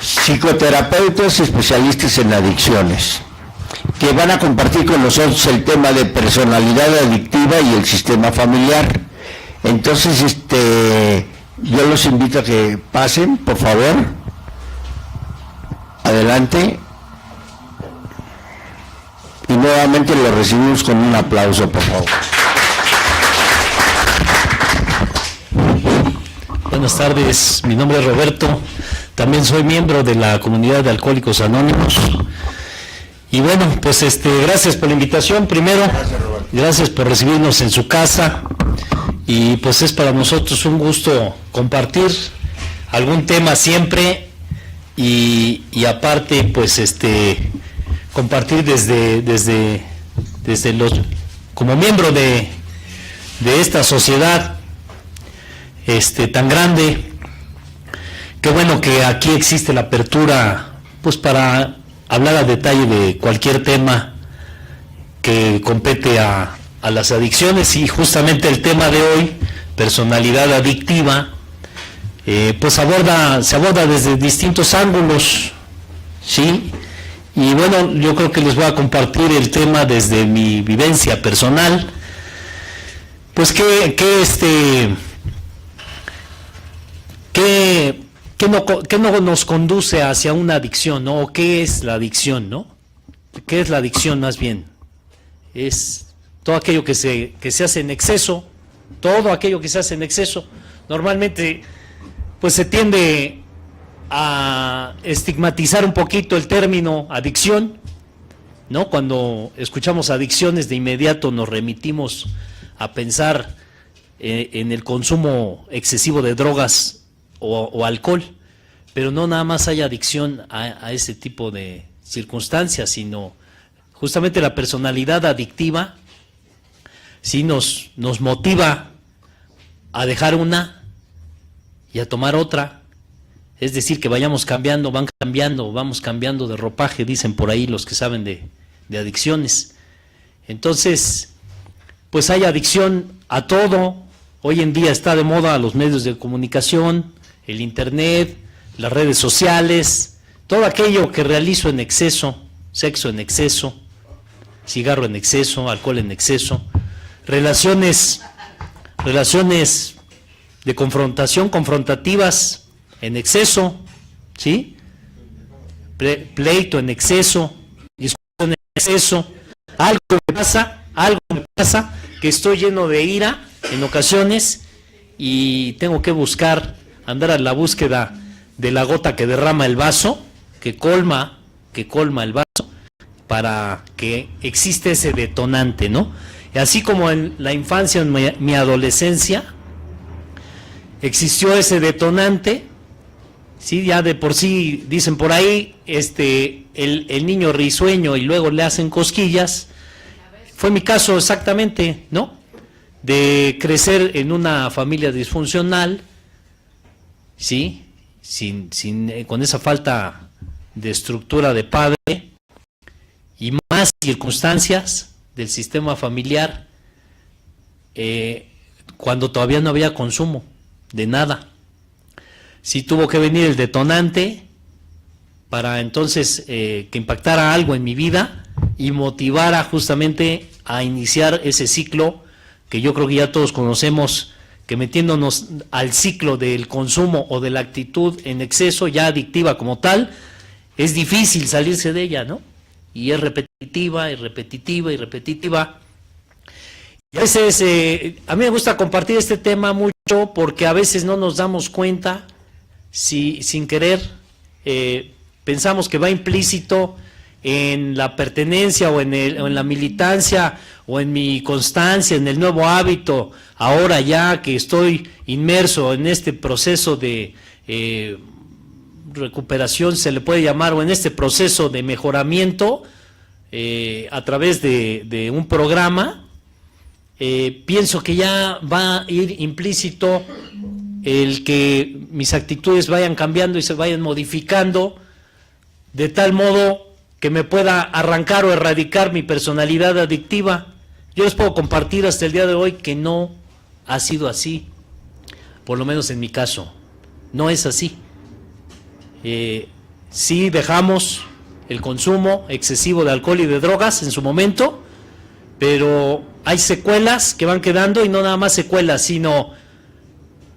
psicoterapeutas especialistas en adicciones, que van a compartir con nosotros el tema de personalidad adictiva y el sistema familiar. Entonces, yo los invito a que pasen, por favor. Adelante. Y nuevamente lo recibimos con un aplauso, por favor. Buenas tardes, mi nombre es Roberto, también soy miembro de la comunidad de Alcohólicos Anónimos. Y bueno, pues gracias por la invitación primero, gracias por recibirnos en su casa, y pues es para nosotros un gusto compartir algún tema siempre, y aparte pues compartir desde los, como miembro de esta sociedad tan grande. Qué bueno que aquí existe la apertura pues para hablar a detalle de cualquier tema que compete a las adicciones, y justamente el tema de hoy, personalidad adictiva, pues se aborda desde distintos ángulos, ¿sí? Y bueno, yo creo que les voy a compartir el tema desde mi vivencia personal. Pues ¿qué no nos conduce hacia una adicción, ¿no? ¿O qué es la adicción, no? ¿Qué es la adicción más bien? Es todo aquello que se hace en exceso, todo aquello que se hace en exceso. Normalmente, pues se tiende a estigmatizar un poquito el término adicción, ¿no? Cuando escuchamos adicciones, de inmediato nos remitimos a pensar en el consumo excesivo de drogas o alcohol, pero no nada más hay adicción a ese tipo de circunstancias, sino justamente la personalidad adictiva sí nos motiva a dejar una y a tomar otra, es decir, que vamos cambiando de ropaje, dicen por ahí los que saben de adicciones. Entonces, pues hay adicción a todo. Hoy en día está de moda los medios de comunicación, el internet, las redes sociales, todo aquello que realizo en exceso, sexo en exceso, cigarro en exceso, alcohol en exceso, relaciones de confrontativas en exceso, ¿sí? Pleito en exceso, discusión en exceso, algo me pasa que estoy lleno de ira en ocasiones y tengo que andar a la búsqueda de la gota que derrama el vaso, que colma el vaso, para que existe ese detonante, ¿no? Y así como en la infancia, en mi adolescencia, existió ese detonante, sí, ya de por sí, dicen por ahí, el niño risueño y luego le hacen cosquillas. Fue mi caso exactamente, ¿no? De crecer en una familia disfuncional, ¿sí? Con esa falta de estructura de padre y más circunstancias del sistema familiar, cuando todavía no había consumo de nada. Sí tuvo que venir el detonante para entonces que impactara algo en mi vida y motivara justamente a iniciar ese ciclo que yo creo que ya todos conocemos, que metiéndonos al ciclo del consumo o de la actitud en exceso, ya adictiva como tal, es difícil salirse de ella, ¿no? Y es repetitiva. Y a veces, a mí me gusta compartir este tema mucho porque a veces no nos damos cuenta, sin querer, pensamos que va implícito en la pertenencia o en la militancia o en mi constancia, en el nuevo hábito, ahora ya que estoy inmerso en este proceso de recuperación, se le puede llamar, o en este proceso de mejoramiento a través de un programa, pienso que ya va a ir implícito el que mis actitudes vayan cambiando y se vayan modificando de tal modo que me pueda arrancar o erradicar mi personalidad adictiva. Yo les puedo compartir hasta el día de hoy que no ha sido así, por lo menos en mi caso, no es así. Sí dejamos el consumo excesivo de alcohol y de drogas en su momento, pero hay secuelas que van quedando, y no nada más secuelas, sino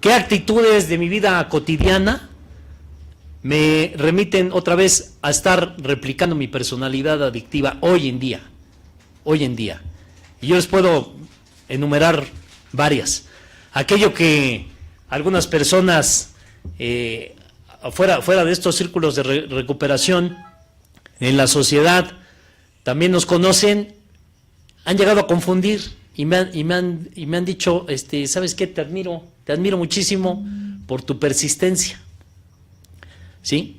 qué actitudes de mi vida cotidiana me remiten otra vez a estar replicando mi personalidad adictiva hoy en día. Y yo les puedo enumerar varias. Aquello que algunas personas fuera de estos círculos de recuperación en la sociedad también nos conocen, han llegado a confundir y me han dicho, ¿sabes qué? Te admiro muchísimo por tu persistencia. ¿Sí?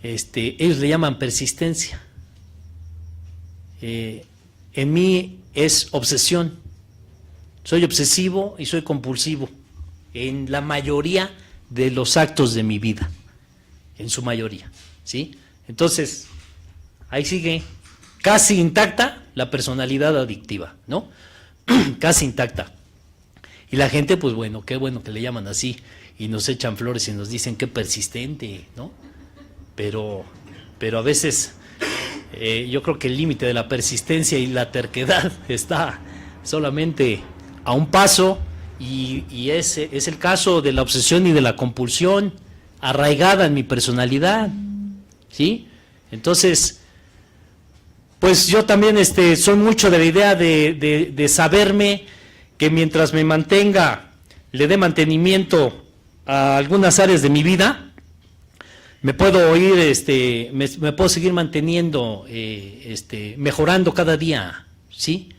Ellos le llaman persistencia. En mí es obsesión. Soy obsesivo y soy compulsivo en la mayoría de los actos de mi vida, en su mayoría, ¿sí? Entonces, ahí sigue casi intacta la personalidad adictiva, ¿no? Casi intacta. Y la gente, pues bueno, qué bueno que le llaman así y nos echan flores y nos dicen qué persistente, ¿no? Pero a veces yo creo que el límite de la persistencia y la terquedad está solamente a un paso, y ese es el caso de la obsesión y de la compulsión arraigada en mi personalidad, ¿sí? Entonces, pues yo también soy mucho de la idea de saberme que mientras me mantenga, le dé mantenimiento a algunas áreas de mi vida, me puedo ir, me puedo seguir manteniendo, mejorando cada día, ¿sí?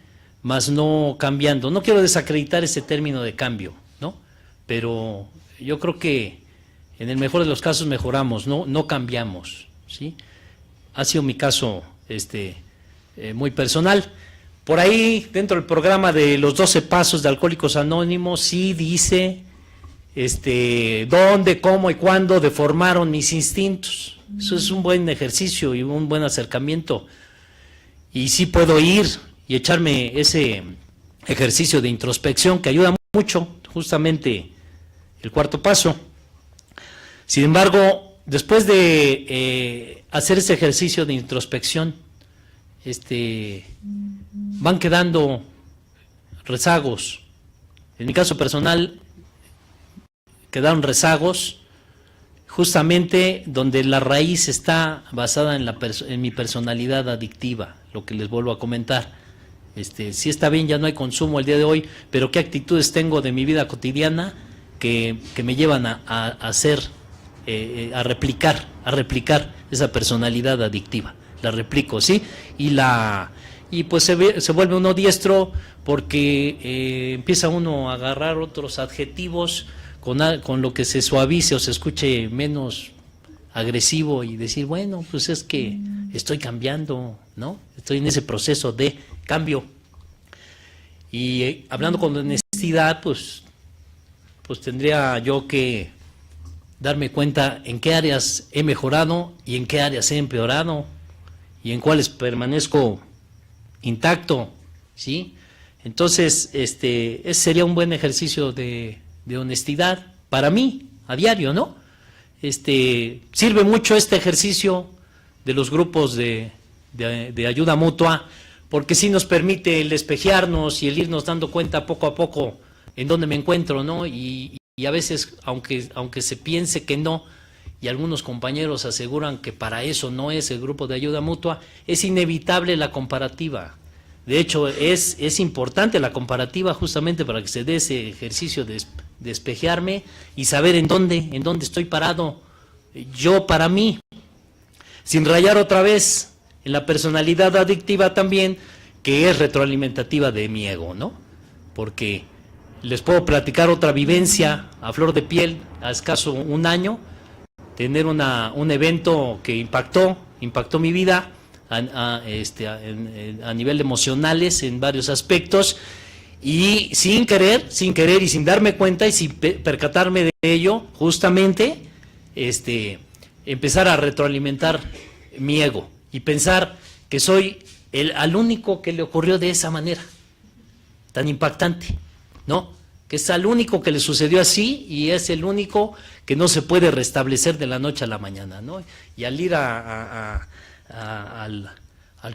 Más no cambiando. No quiero desacreditar ese término de cambio, ¿no? Pero yo creo que en el mejor de los casos mejoramos, no cambiamos, ¿sí? Ha sido mi caso muy personal. Por ahí, dentro del programa de los 12 pasos de Alcohólicos Anónimos, sí dice dónde, cómo y cuándo deformaron mis instintos. Eso es un buen ejercicio y un buen acercamiento. Y sí puedo ir y echarme ese ejercicio de introspección que ayuda mucho, justamente el cuarto paso. Sin embargo, después de hacer ese ejercicio de introspección, van quedando rezagos. En mi caso personal, quedaron rezagos justamente donde la raíz está basada en mi personalidad adictiva, lo que les vuelvo a comentar. Sí está bien, ya no hay consumo el día de hoy, pero qué actitudes tengo de mi vida cotidiana que me llevan a hacer, a replicar esa personalidad adictiva. La replico, ¿sí? Y pues se vuelve uno diestro porque empieza uno a agarrar otros adjetivos con lo que se suavice o se escuche menos agresivo y decir, bueno, pues es que estoy cambiando, ¿no? Estoy en ese proceso de cambio. Y hablando con honestidad, pues tendría yo que darme cuenta en qué áreas he mejorado y en qué áreas he empeorado y en cuáles permanezco intacto, ¿sí? Entonces, ese sería un buen ejercicio de honestidad para mí, a diario, ¿no? Sirve mucho este ejercicio de los grupos de ayuda mutua, porque sí nos permite el espejearnos y el irnos dando cuenta poco a poco en dónde me encuentro, ¿no? Y a veces, aunque se piense que no, y algunos compañeros aseguran que para eso no es el grupo de ayuda mutua, es inevitable la comparativa. De hecho, es importante la comparativa justamente para que se dé ese ejercicio de espejearme y saber en dónde estoy parado yo para mí, sin rayar otra vez en la personalidad adictiva también, que es retroalimentativa de mi ego, ¿no? Porque les puedo platicar otra vivencia a flor de piel, a escaso un año, tener un evento que impactó mi vida a nivel emocionales en varios aspectos, y sin querer y sin darme cuenta y sin percatarme de ello, justamente empezar a retroalimentar mi ego y pensar que soy al único que le ocurrió de esa manera tan impactante, ¿no? que es al único que le sucedió así y es el único que no se puede restablecer de la noche a la mañana, ¿no? Y al ir al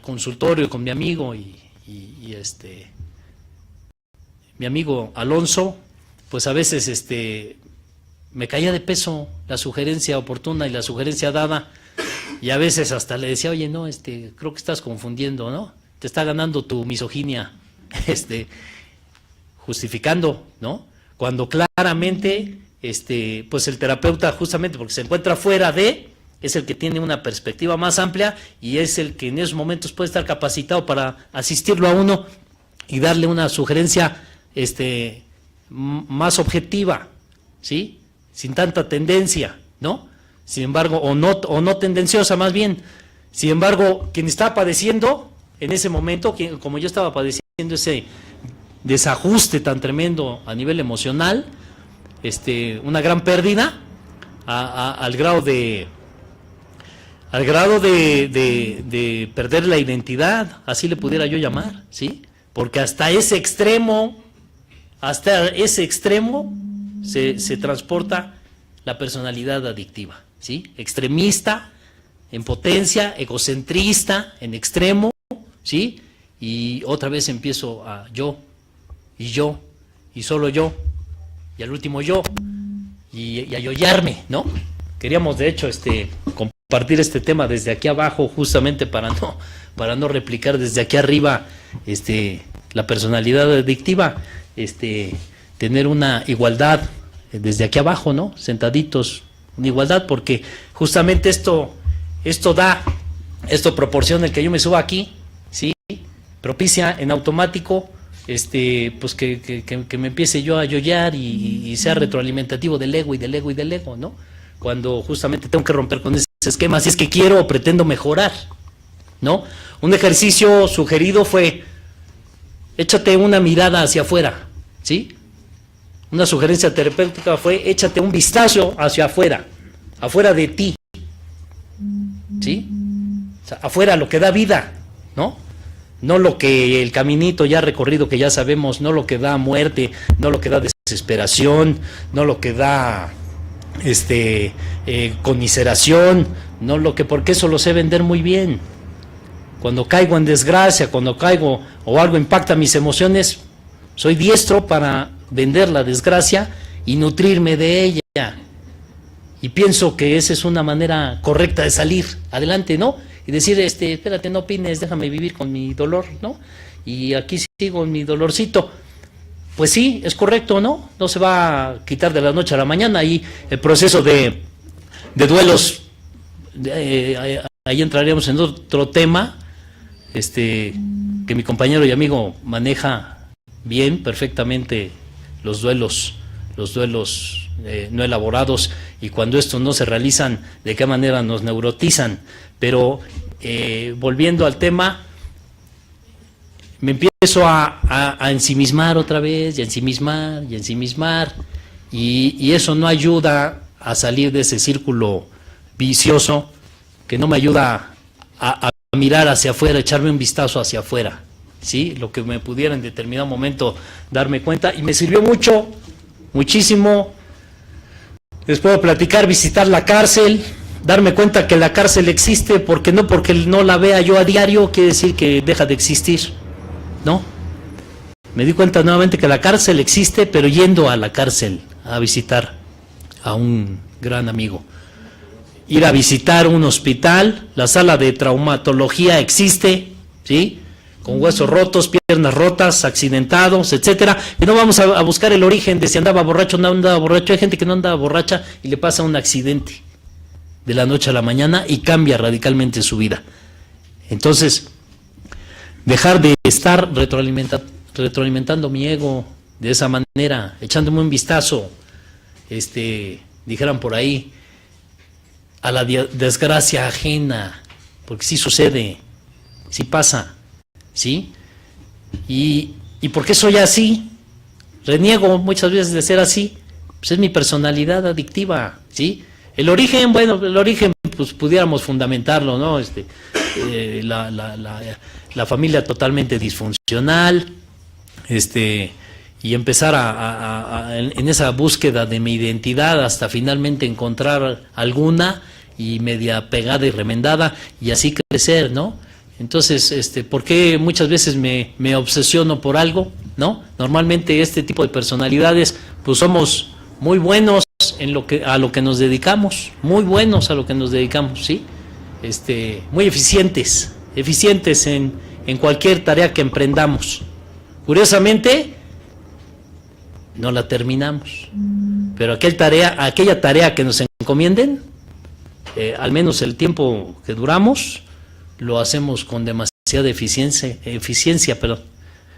consultorio con mi amigo mi amigo Alonso, pues a veces me caía de peso la sugerencia oportuna y la sugerencia dada, y a veces hasta le decía, oye, no, creo que estás confundiendo, ¿no? Te está ganando tu misoginia, justificando, ¿no? Cuando claramente, pues el terapeuta, justamente porque se encuentra fuera es el que tiene una perspectiva más amplia y es el que en esos momentos puede estar capacitado para asistirlo a uno y darle una sugerencia, más objetiva, ¿sí? Sin tanta tendencia, ¿no? Sin embargo, o no tendenciosa más bien. Sin embargo, quien está padeciendo en ese momento, como yo estaba padeciendo ese desajuste tan tremendo a nivel emocional, una gran pérdida al grado de perder la identidad, así le pudiera yo llamar, ¿sí? Porque hasta ese extremo se transporta la personalidad adictiva, ¿sí? Extremista, en potencia, egocentrista, en extremo, ¿sí? Y otra vez empiezo a yo, y solo yo, y al último yo, y a yoyarme, ¿no? Queríamos, de hecho, compartir este tema desde aquí abajo, justamente para no replicar desde aquí arriba, la personalidad adictiva, tener una igualdad desde aquí abajo, ¿no? Sentaditos, una igualdad, porque justamente esto proporciona el que yo me suba aquí, ¿sí? Propicia en automático, pues que me empiece yo a yoyar y sea retroalimentativo del ego, ¿no? Cuando justamente tengo que romper con ese esquema, si es que quiero o pretendo mejorar, ¿no? Un ejercicio sugerido fue, échate una mirada hacia afuera, ¿sí? Una sugerencia terapéutica fue, échate un vistazo hacia afuera de ti, ¿sí? O sea, afuera lo que da vida, ¿no? No lo que el caminito ya recorrido que ya sabemos, no lo que da muerte, no lo que da desesperación, no lo que da conmiseración, no lo que, porque eso lo sé vender muy bien. Cuando caigo en desgracia, cuando caigo o algo impacta mis emociones, soy diestro para vender la desgracia y nutrirme de ella. Y pienso que esa es una manera correcta de salir adelante, ¿no? Y decir, espérate, no opines, déjame vivir con mi dolor, ¿no? Y aquí sigo en mi dolorcito. Pues sí, es correcto, ¿no? No se va a quitar de la noche a la mañana. Y el proceso de duelos, ahí entraríamos en otro tema, que mi compañero y amigo maneja bien, perfectamente, los duelos no elaborados, y cuando estos no se realizan, de qué manera nos neurotizan. Pero volviendo al tema, me empiezo a ensimismar otra vez, y a ensimismar, y eso no ayuda a salir de ese círculo vicioso, que no me ayuda a mirar hacia afuera, echarme un vistazo hacia afuera, ¿sí? Lo que me pudiera en determinado momento darme cuenta, y me sirvió muchísimo. Les puedo platicar, visitar la cárcel, darme cuenta que la cárcel existe, porque no la vea yo a diario quiere decir que deja de existir, ¿no? Me di cuenta nuevamente que la cárcel existe, pero yendo a la cárcel a visitar a un gran amigo. Ir a visitar un hospital, la sala de traumatología existe, ¿sí? Con huesos rotos, piernas rotas, accidentados, etcétera, y no vamos a buscar el origen de si andaba borracho o no andaba borracho. Hay gente que no andaba borracha y le pasa un accidente de la noche a la mañana y cambia radicalmente su vida. Entonces, dejar de estar retroalimentando mi ego de esa manera, echándome un vistazo, dijeran por ahí, a la desgracia ajena, porque sí sucede, sí pasa, ¿sí? ¿Y por qué soy así? Reniego muchas veces de ser así. Pues es mi personalidad adictiva, ¿sí? El origen, pues pudiéramos fundamentarlo, ¿no? La familia totalmente disfuncional, y empezar en esa búsqueda de mi identidad hasta finalmente encontrar alguna y media pegada y remendada y así crecer, ¿no? Entonces, ¿por qué muchas veces me obsesiono por algo, ¿no? Normalmente este tipo de personalidades, pues somos muy buenos a lo que nos dedicamos, muy buenos a lo que nos dedicamos, ¿sí? Muy eficientes en cualquier tarea que emprendamos. Curiosamente, no la terminamos, pero aquella tarea que nos encomienden, al menos el tiempo que duramos, lo hacemos con demasiada eficiencia,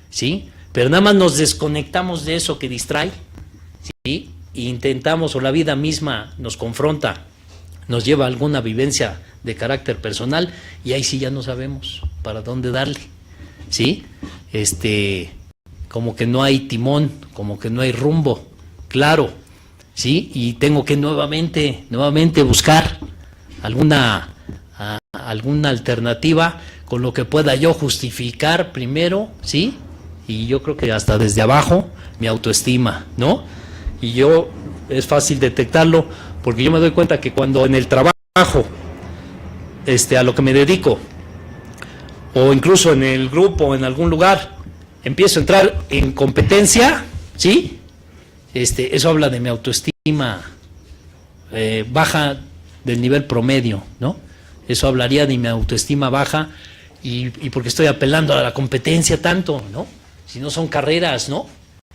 ¿sí? Pero nada más nos desconectamos de eso que distrae, ¿sí? E intentamos, o la vida misma nos confronta, nos lleva a alguna vivencia de carácter personal, y ahí sí ya no sabemos para dónde darle, ¿sí? Como que no hay timón, como que no hay rumbo claro, ¿sí? Y tengo que nuevamente buscar alguna alternativa con lo que pueda yo justificar primero, ¿sí? Y yo creo que hasta desde abajo mi autoestima, ¿no? Y es fácil detectarlo porque yo me doy cuenta que cuando en el trabajo, a lo que me dedico, o incluso en el grupo, en algún lugar, empiezo a entrar en competencia, ¿sí? Eso habla de mi autoestima baja del nivel promedio, ¿no? Eso hablaría de mi autoestima baja y porque estoy apelando a la competencia tanto, ¿no? Si no son carreras, ¿no?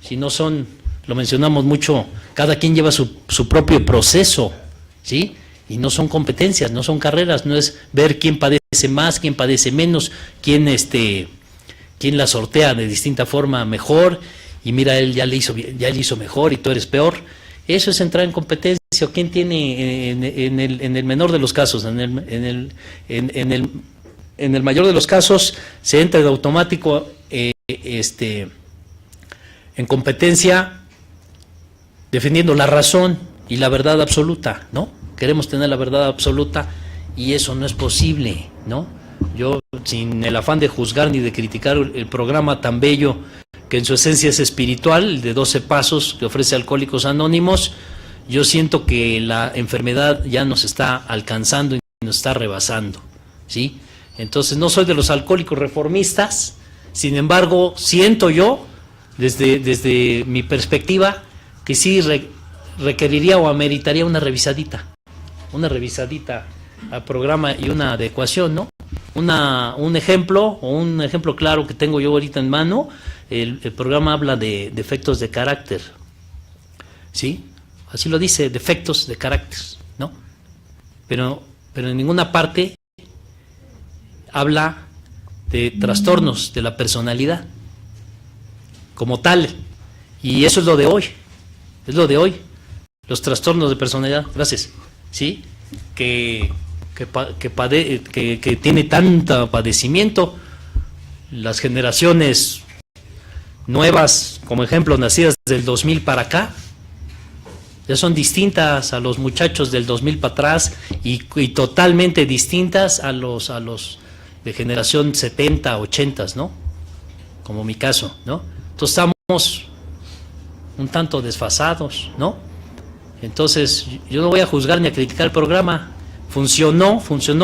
Si no son, lo mencionamos mucho, cada quien lleva su propio proceso, ¿sí? Y no son competencias, no son carreras, no es ver quién padece más, quién padece menos, quién la sortea de distinta forma mejor, y mira, él ya le hizo mejor y tú eres peor. Eso es entrar en competencia. O quién tiene en el menor de los casos, en el mayor de los casos se entra de automático en competencia defendiendo la razón y la verdad absoluta, ¿no? Queremos tener la verdad absoluta y eso no es posible, ¿no? Yo, sin el afán de juzgar ni de criticar el programa tan bello que en su esencia es espiritual, el de 12 pasos que ofrece Alcohólicos Anónimos, yo siento que la enfermedad ya nos está alcanzando y nos está rebasando, ¿sí? Entonces no soy de los alcohólicos reformistas, sin embargo siento yo, desde mi perspectiva, que sí requeriría o ameritaría una revisadita al programa y una adecuación, ¿no? Un ejemplo claro que tengo yo ahorita en mano, el programa habla de defectos de carácter, ¿sí? Así lo dice, defectos de carácter, ¿no? Pero en ninguna parte habla de trastornos de la personalidad como tal. Y eso es lo de hoy. Los trastornos de personalidad, gracias, ¿sí? Que tiene tanto padecimiento. Las generaciones nuevas, como ejemplo, nacidas del 2000 para acá, ya son distintas a los muchachos del 2000 para atrás y totalmente distintas a los de generación 70, 80, ¿no? Como mi caso, ¿no? Entonces estamos un tanto desfasados, ¿no? Entonces yo no voy a juzgar ni a criticar el programa. Funcionó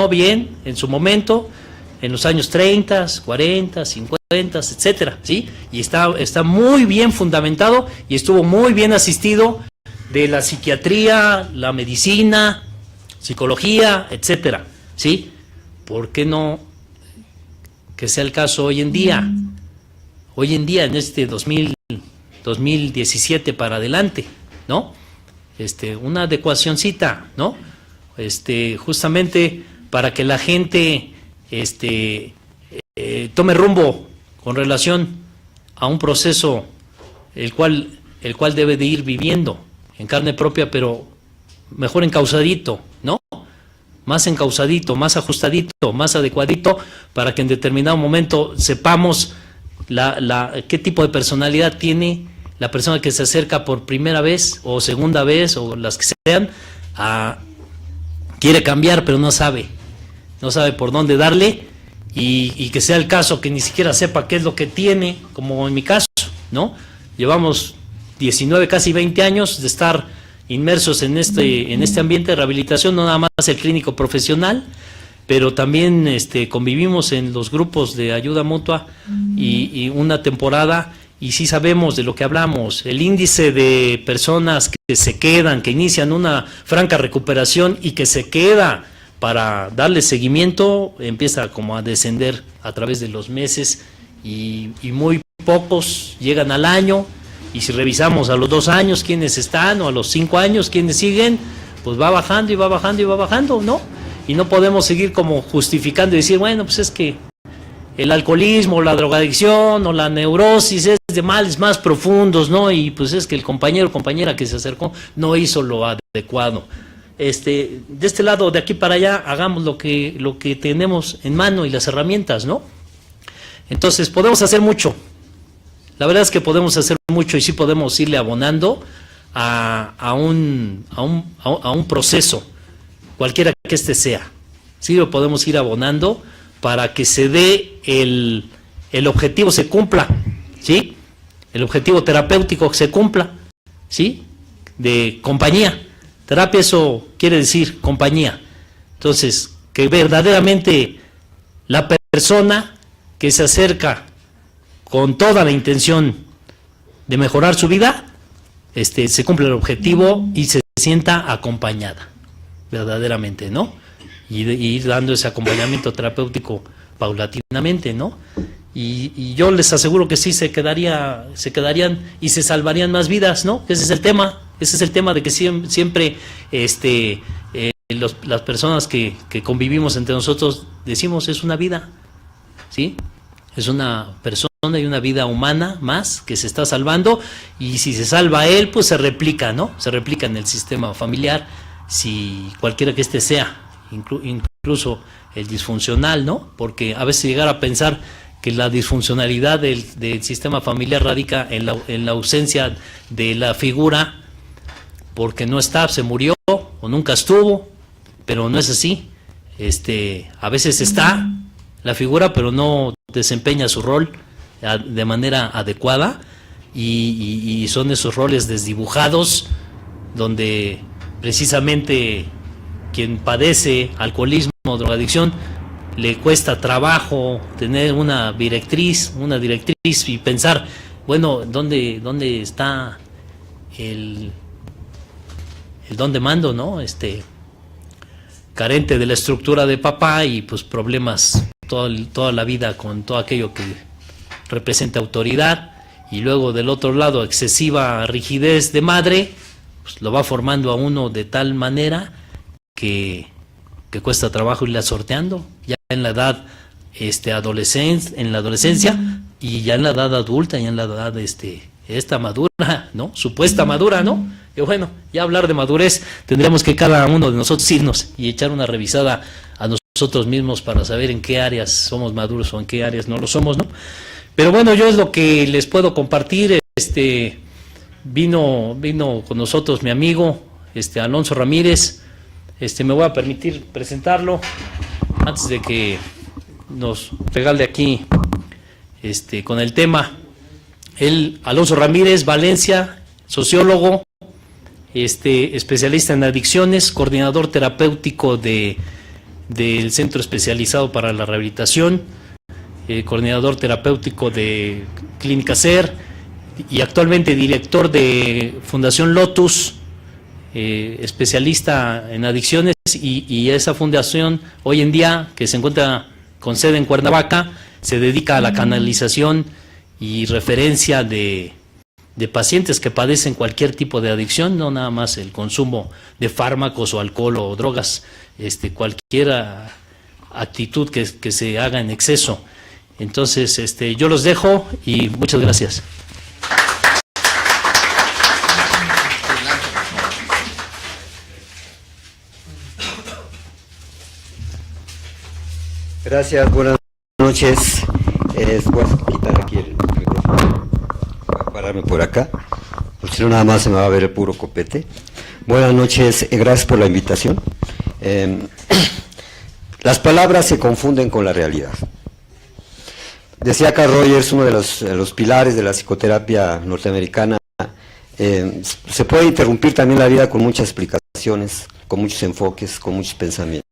bien en su momento, en los años 30, 40, 50, etcétera, ¿sí? Y está muy bien fundamentado y estuvo muy bien asistido de la psiquiatría, la medicina, psicología, etcétera, ¿sí? ¿Por qué no que sea el caso hoy en día? Hoy en día, en este 2017 para adelante, ¿no? Una adecuacioncita, ¿no? Justamente para que la gente tome rumbo con relación a un proceso el cual debe de ir viviendo en carne propia, pero mejor encausadito, ¿no? Más encausadito, más ajustadito, más adecuadito, para que en determinado momento sepamos qué tipo de personalidad tiene la persona que se acerca por primera vez o segunda vez o las que sean, quiere cambiar pero no sabe por dónde darle, y que sea el caso que ni siquiera sepa qué es lo que tiene, como en mi caso, ¿no? Llevamos 19, casi 20 años de estar inmersos en este ambiente de rehabilitación, no nada más el clínico profesional, pero también convivimos en los grupos de ayuda mutua y una temporada, y sí sabemos de lo que hablamos. El índice de personas que se quedan, que inician una franca recuperación y que se queda para darle seguimiento, empieza como a descender a través de los meses, y muy pocos llegan al año, y si revisamos a los 2 años quiénes están, o a los 5 años quiénes siguen, pues va bajando y va bajando y va bajando, ¿no? Y no podemos seguir como justificando y decir, bueno, pues es que el alcoholismo, la drogadicción o la neurosis es de males más profundos, ¿no? Y pues es que el compañero o compañera que se acercó no hizo lo adecuado. De este lado, de aquí para allá, hagamos lo que tenemos en mano y las herramientas, ¿no? Entonces, podemos hacer mucho. La verdad es que podemos hacer mucho, y sí podemos irle abonando a un proceso, cualquiera que sea. Sí lo podemos ir abonando para que se dé el objetivo, se cumpla, ¿sí? El objetivo terapéutico se cumpla, ¿sí? De compañía. Terapia, eso quiere decir compañía. Entonces, que verdaderamente la persona que se acerca con toda la intención de mejorar su vida, se cumple el objetivo y se sienta acompañada, verdaderamente, ¿no? Y ir dando ese acompañamiento terapéutico paulatinamente, ¿no? Y yo les aseguro que sí se quedarían y se salvarían más vidas, ¿no? Ese es el tema de que siempre las personas que convivimos entre nosotros decimos, es una vida, ¿sí? Es una persona y una vida humana más que se está salvando, y si se salva él, pues se replica, ¿no? Se replica en el sistema familiar, si cualquiera que sea, incluso el disfuncional, ¿no? Porque a veces llegar a pensar que la disfuncionalidad del sistema familiar radica en la ausencia de la figura, porque no está, se murió o nunca estuvo, pero no es así. A veces está la figura, pero no desempeña su rol de manera adecuada, y son esos roles desdibujados donde precisamente quien padece alcoholismo o drogadicción le cuesta trabajo tener una directriz y pensar, bueno, ¿dónde está el dónde mando, ¿no? Carente de la estructura de papá, y pues problemas toda la vida con todo aquello que representa autoridad, y luego del otro lado excesiva rigidez de madre, pues lo va formando a uno de tal manera que cuesta trabajo irla sorteando ya en la edad en la adolescencia, y ya en la edad adulta, ya en la edad esta madura, ¿no? Supuesta madura, ¿no? Y bueno, ya hablar de madurez, tendríamos que cada uno de nosotros irnos y echar una revisada a nosotros mismos para saber en qué áreas somos maduros o en qué áreas no lo somos, ¿no? Pero bueno, yo es lo que les puedo compartir. Vino con nosotros mi amigo Alonso Ramírez. Me voy a permitir presentarlo antes de que nos regale aquí con el tema. Alonso Ramírez Valencia, sociólogo, especialista en adicciones, coordinador terapéutico del Centro Especializado para la Rehabilitación, coordinador terapéutico de Clínica SER, y actualmente director de Fundación Lotus, especialista en adicciones, y esa fundación hoy en día, que se encuentra con sede en Cuernavaca, se dedica a la canalización y referencia de pacientes que padecen cualquier tipo de adicción, no nada más el consumo de fármacos o alcohol o drogas, cualquier actitud que se haga en exceso. Entonces, yo los dejo y muchas gracias. Gracias, buenas noches. Voy a quitar aquí el micrófono. Voy a pararme por acá, porque si no nada más se me va a ver el puro copete. Buenas noches, gracias por la invitación. Las palabras se confunden con la realidad. Decía Carl Rogers, uno de los pilares de la psicoterapia norteamericana, se puede interrumpir también la vida con muchas explicaciones, con muchos enfoques, con muchos pensamientos.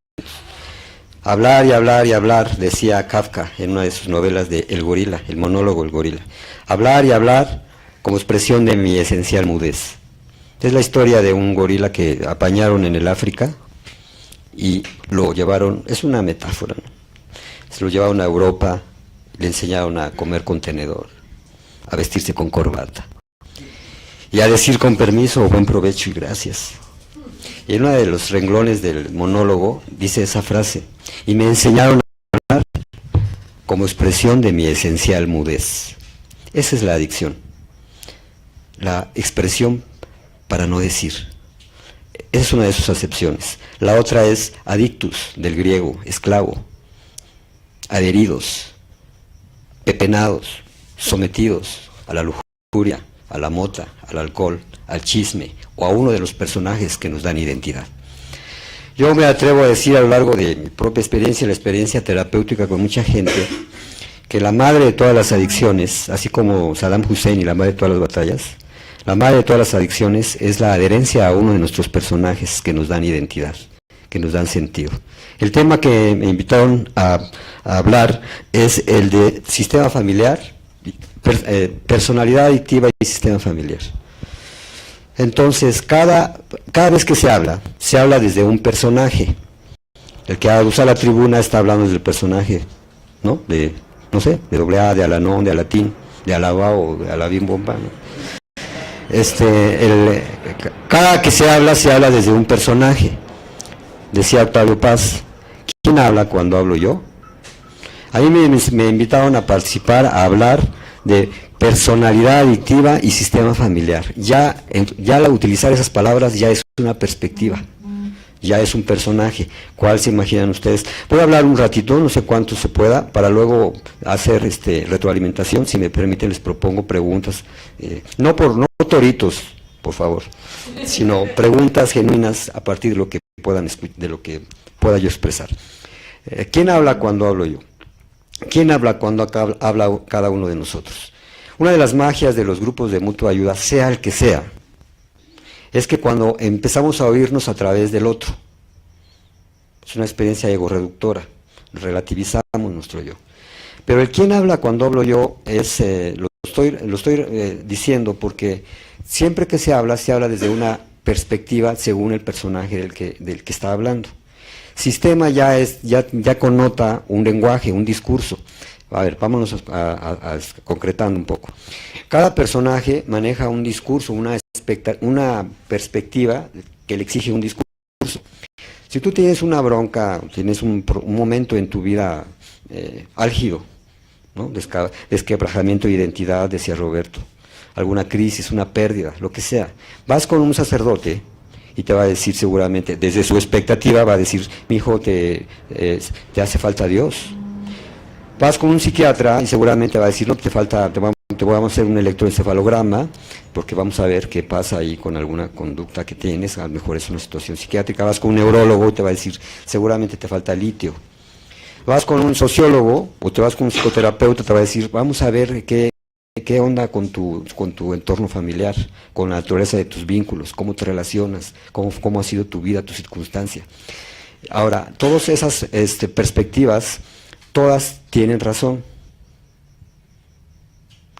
Hablar y hablar y hablar, decía Kafka en una de sus novelas de El gorila, el monólogo El gorila. Hablar y hablar como expresión de mi esencial mudez. Es la historia de un gorila que apañaron en el África y lo llevaron, es una metáfora, ¿no? Se lo llevaron a Europa, le enseñaron a comer con tenedor, a vestirse con corbata y a decir con permiso, buen provecho y gracias. Y en uno de los renglones del monólogo dice esa frase: y me enseñaron a hablar como expresión de mi esencial mudez. Esa es la adicción, la expresión para no decir. Esa es una de sus acepciones. La otra es adictus, del griego, esclavo, adheridos, pepenados, sometidos a la lujuria, a la mota, al alcohol, al chisme o a uno de los personajes que nos dan identidad. Yo me atrevo a decir a lo largo de mi propia experiencia, la experiencia terapéutica con mucha gente, que la madre de todas las adicciones, así como Saddam Hussein y la madre de todas las batallas, la madre de todas las adicciones es la adherencia a uno de nuestros personajes que nos dan identidad, que nos dan sentido. El tema que me invitaron a hablar es el de sistema familiar, personalidad adictiva y sistema familiar. Entonces, cada vez que se habla desde un personaje. El que usa la tribuna está hablando del personaje, ¿no? De AA, de Alanón, de Alatín, de Alabá o de Alabín Bomba, ¿no? Cada que se habla desde un personaje. Decía Octavio Paz, ¿quién habla cuando hablo yo? A mí me invitaron a participar, a hablar de personalidad adictiva y sistema familiar. Ya al utilizar esas palabras ya es una perspectiva, ya es un personaje. ¿Cuál se imaginan ustedes? Voy a hablar un ratito, no sé cuánto se pueda, para luego hacer retroalimentación. Si me permiten, les propongo preguntas, no toritos, por favor, sino preguntas genuinas a partir de lo que pueda yo expresar. ¿Quién habla cuando hablo yo? ¿Quién habla cuando habla cada uno de nosotros? Una de las magias de los grupos de mutua ayuda, sea el que sea, es que cuando empezamos a oírnos a través del otro, es una experiencia ego-reductora, relativizamos nuestro yo. Pero el quién habla cuando hablo yo es, lo estoy diciendo porque siempre que se habla desde una perspectiva según el personaje del que está hablando. Sistema ya connota un lenguaje, un discurso. A ver, vámonos a concretando un poco. Cada personaje maneja un discurso, una perspectiva que le exige un discurso. Si tú tienes una bronca, tienes un momento en tu vida álgido, ¿no? Desquebrajamiento de identidad, decía Roberto, alguna crisis, una pérdida, lo que sea, vas con un sacerdote y te va a decir seguramente, desde su expectativa va a decir, mi hijo, te hace falta Dios. Vas con un psiquiatra y seguramente va a decir, no, te vamos a hacer un electroencefalograma, porque vamos a ver qué pasa ahí con alguna conducta que tienes, a lo mejor es una situación psiquiátrica. Vas con un neurólogo y te va a decir, seguramente te falta litio. Vas con un sociólogo o te vas con un psicoterapeuta, te va a decir, vamos a ver qué onda con tu entorno familiar, con la naturaleza de tus vínculos, cómo te relacionas, cómo ha sido tu vida, tu circunstancia. Ahora, todas esas perspectivas, todas tienen razón.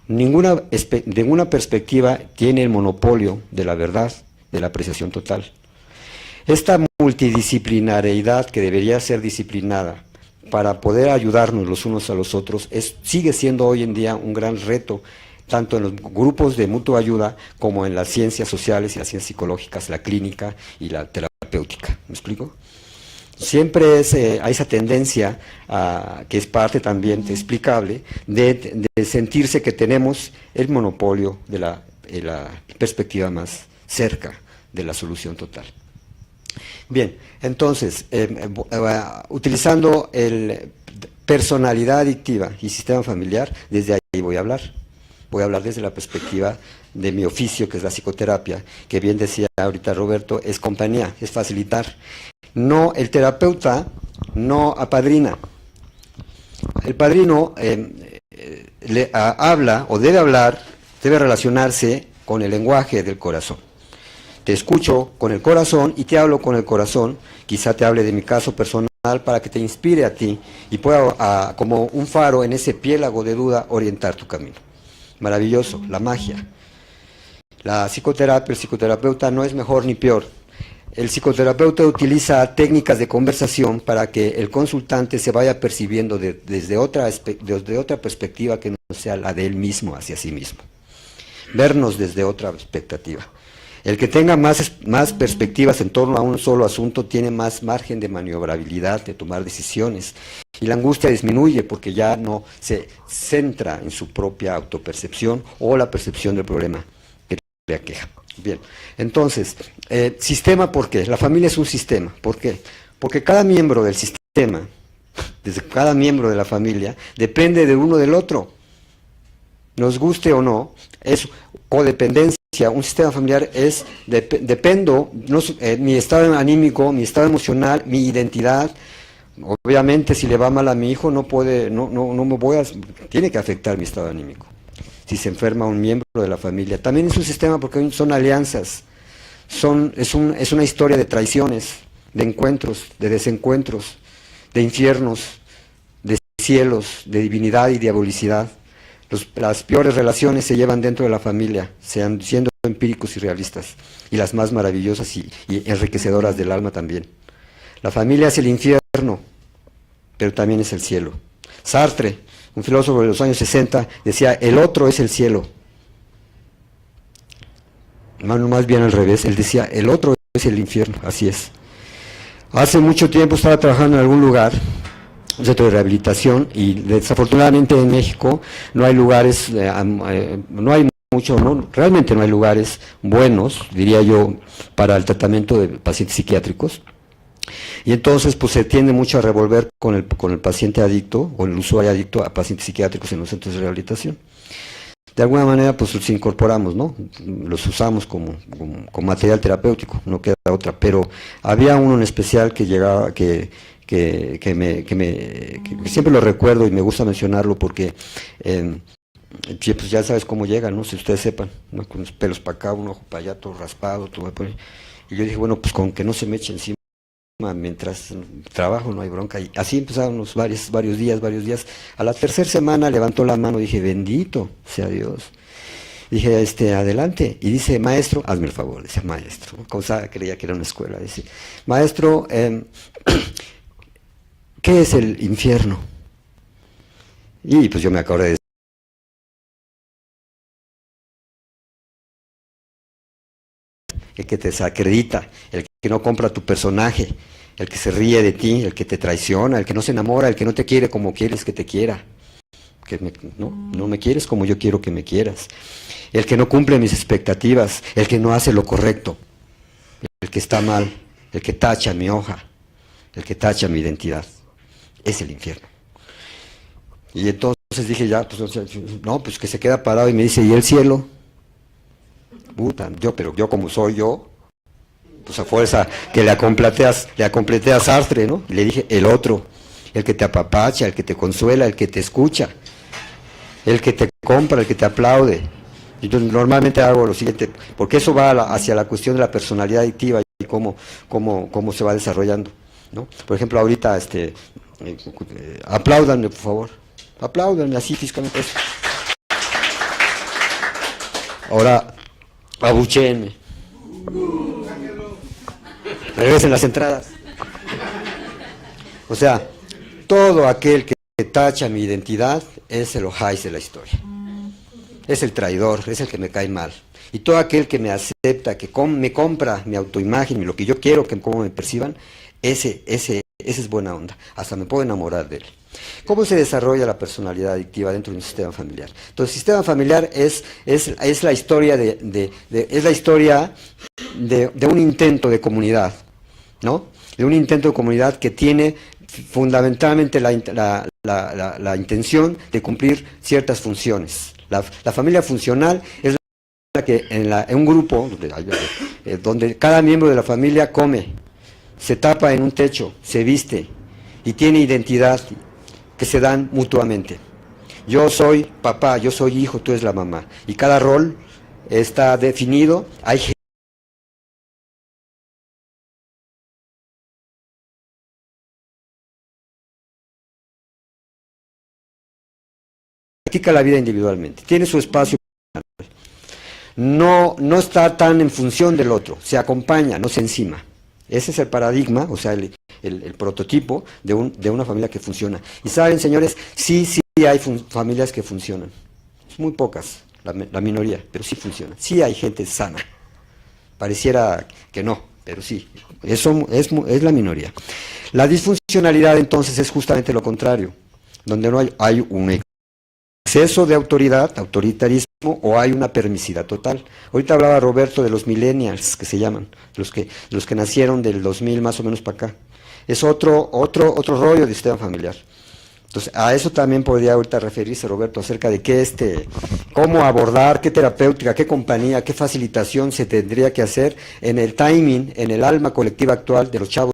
Ninguna perspectiva tiene el monopolio de la verdad, de la apreciación total. Esta multidisciplinariedad que debería ser disciplinada para poder ayudarnos los unos a los otros, sigue siendo hoy en día un gran reto, tanto en los grupos de mutua ayuda como en las ciencias sociales y las ciencias psicológicas, la clínica y la terapéutica. ¿Me explico? Siempre hay esa tendencia, que es parte también explicable, de sentirse que tenemos el monopolio de la perspectiva más cerca de la solución total. Bien, entonces, utilizando el personalidad adictiva y sistema familiar, desde ahí voy a hablar. Voy a hablar desde la perspectiva de mi oficio, que es la psicoterapia, que bien decía ahorita Roberto, es compañía, es facilitar. No, el terapeuta no apadrina. El padrino habla o debe hablar, debe relacionarse con el lenguaje del corazón. Te escucho con el corazón y te hablo con el corazón, quizá te hable de mi caso personal para que te inspire a ti y pueda, como un faro en ese piélago de duda, orientar tu camino. Maravilloso, la magia. La psicoterapia, el psicoterapeuta no es mejor ni peor. El psicoterapeuta utiliza técnicas de conversación para que el consultante se vaya percibiendo desde otra perspectiva que no sea la de él mismo hacia sí mismo. Vernos desde otra expectativa. El que tenga más perspectivas en torno a un solo asunto tiene más margen de maniobrabilidad, de tomar decisiones. Y la angustia disminuye porque ya no se centra en su propia autopercepción o la percepción del problema que le aqueja. Bien, entonces, sistema, ¿por qué? La familia es un sistema. ¿Por qué? Porque cada miembro del sistema, desde cada miembro de la familia, depende de uno del otro. Nos guste o no, es codependencia. Un sistema familiar es, dependo, mi estado anímico, mi estado emocional, mi identidad. Obviamente, si le va mal a mi hijo, tiene que afectar mi estado anímico. Si se enferma un miembro de la familia. También es un sistema porque son alianzas, es una historia de traiciones, de encuentros, de desencuentros, de infiernos, de cielos, de divinidad y diabolicidad. Las peores relaciones se llevan dentro de la familia, siendo empíricos y realistas, y las más maravillosas y enriquecedoras del alma también. La familia es el infierno, pero también es el cielo. Sartre, un filósofo de los años 60, decía, el otro es el cielo. Más bien al revés, él decía, el otro es el infierno, así es. Hace mucho tiempo estaba trabajando en algún lugar, un centro de rehabilitación, y desafortunadamente en México no hay lugares, realmente no hay lugares buenos, diría yo, para el tratamiento de pacientes psiquiátricos. Y entonces pues se tiende mucho a revolver con el paciente adicto o el usuario adicto a pacientes psiquiátricos en los centros de rehabilitación. De alguna manera pues los incorporamos, ¿no? Los usamos como material terapéutico, no queda otra, pero había uno en especial que llegaba, que siempre lo recuerdo y me gusta mencionarlo porque pues ya sabes cómo llega, ¿no? Si ustedes sepan, ¿no? Con los pelos para acá, un ojo para allá, todo raspado, todo. Y yo dije, bueno, pues con que no se me eche encima mientras trabajo, no hay bronca. Y así empezaron varios días. A la tercera semana levantó la mano y dije, bendito sea Dios. Dije, adelante. Y dice, maestro, hazme el favor, dice, maestro. Creía que era una escuela. Dice, maestro, ¿qué es el infierno? Y pues yo me acordé de el que te desacredita, el que no compra tu personaje, el que se ríe de ti, el que te traiciona, el que no se enamora, el que no te quiere como quieres que te quiera, no me quieres como yo quiero que me quieras, el que no cumple mis expectativas, el que no hace lo correcto, el que está mal, el que tacha mi hoja, el que tacha mi identidad, es el infierno. Y entonces dije ya, pues que se queda parado y me dice, ¿y el cielo? Puta, pero yo como soy yo, pues a fuerza que le completé a Sartre, ¿no? Y le dije, el otro, el que te apapacha, el que te consuela, el que te escucha, el que te compra, el que te aplaude. Y yo normalmente hago lo siguiente, porque eso va hacia la cuestión de la personalidad adictiva y cómo se va desarrollando, ¿no? Por ejemplo, ahorita, apláudanme, por favor, apláudanme así físicamente. Ahora, abuchéenme. Regresen las entradas. O sea, todo aquel que tacha mi identidad es el ojáis de la historia. Es el traidor, es el que me cae mal. Y todo aquel que me acepta, que me compra mi autoimagen y lo que yo quiero que cómo me perciban, ese es buena onda. Hasta me puedo enamorar de él. ¿Cómo se desarrolla la personalidad adictiva dentro de un sistema familiar? Entonces, el sistema familiar es la historia de un intento de comunidad, ¿no? De un intento de comunidad que tiene fundamentalmente la intención de cumplir ciertas funciones. La familia funcional es la que en un grupo donde cada miembro de la familia come, se tapa en un techo, se viste y tiene identidad que se dan mutuamente. Yo soy papá, yo soy hijo, tú eres la mamá. Y cada rol está definido. Hay gente que practica la vida individualmente, tiene su espacio. No está tan en función del otro, se acompaña, no se encima. Ese es el paradigma, o sea, el prototipo de una familia que funciona. Y saben, señores, sí hay familias que funcionan. Muy pocas, la minoría, pero sí funcionan. Sí hay gente sana. Pareciera que no, pero sí. Eso es la minoría. La disfuncionalidad, entonces, es justamente lo contrario, donde no hay un exceso de autoridad, autoritarismo, o hay una permisividad total. Ahorita hablaba Roberto de los millennials, que se llaman, los que nacieron del 2000 más o menos para acá. Es otro rollo de sistema familiar. Entonces, a eso también podría ahorita referirse Roberto, acerca de cómo abordar, qué terapéutica, qué compañía, qué facilitación se tendría que hacer en el timing, en el alma colectiva actual de los chavos.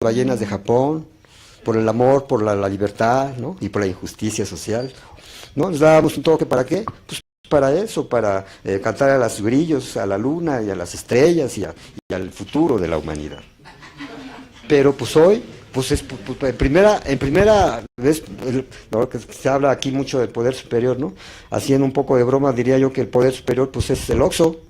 Ballenas de Japón, por el amor, por la libertad, ¿no? Y por la injusticia social, ¿no? Nos dábamos un toque, ¿para qué? Pues para eso, para cantar a los grillos, a la luna y a las estrellas y al futuro de la humanidad. Pero pues hoy, pues en primera vez, lo que se habla aquí mucho del poder superior, ¿no? Haciendo un poco de broma, diría yo que el poder superior pues es el Oxxo.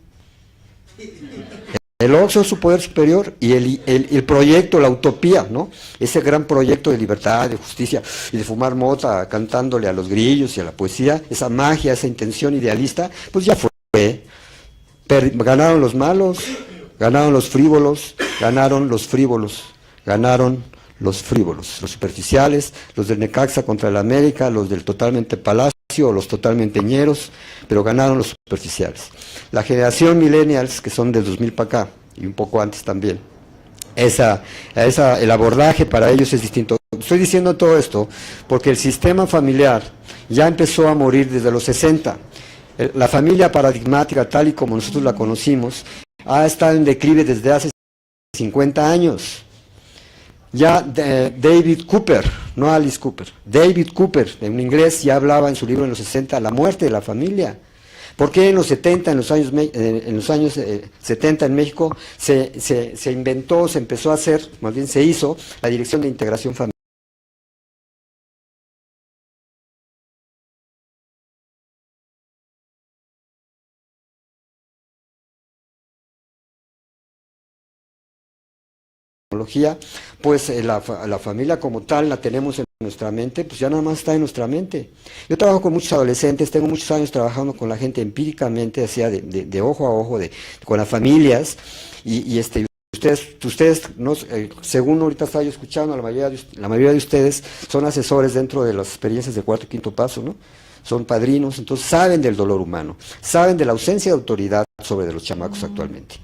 El Oxxo es su poder superior y el proyecto, la utopía, ¿no? Ese gran proyecto de libertad, de justicia y de fumar mota cantándole a los grillos y a la poesía, esa magia, esa intención idealista, pues ya fue. Ganaron los malos, ganaron los frívolos, ganaron los superficiales, los del Necaxa contra el América, los del totalmente Palacio, los totalmente ñeros, pero ganaron los superficiales. La generación millennials, que son del 2000 para acá, y un poco antes también, el abordaje para ellos es distinto. Estoy diciendo todo esto porque el sistema familiar ya empezó a morir desde los 60. La familia paradigmática, tal y como nosotros la conocimos, ha estado en declive desde hace 50 años. Ya David Cooper, no Alice Cooper, David Cooper, en inglés, ya hablaba en su libro en los 60, la muerte de la familia. ¿Por qué en los 70, en los años 70 en México, se inventó, se empezó a hacer, más bien se hizo, la Dirección de Integración Familiar? Pues la familia como tal la tenemos en nuestra mente, pues ya nada más está en nuestra mente. Yo trabajo con muchos adolescentes, tengo muchos años trabajando con la gente empíricamente, así de ojo a ojo, con las familias, y ustedes no, según ahorita estaba yo escuchando, la mayoría de ustedes son asesores dentro de las experiencias de cuarto y quinto paso, ¿no? Son padrinos, entonces saben del dolor humano, saben de la ausencia de autoridad sobre de los chamacos actualmente.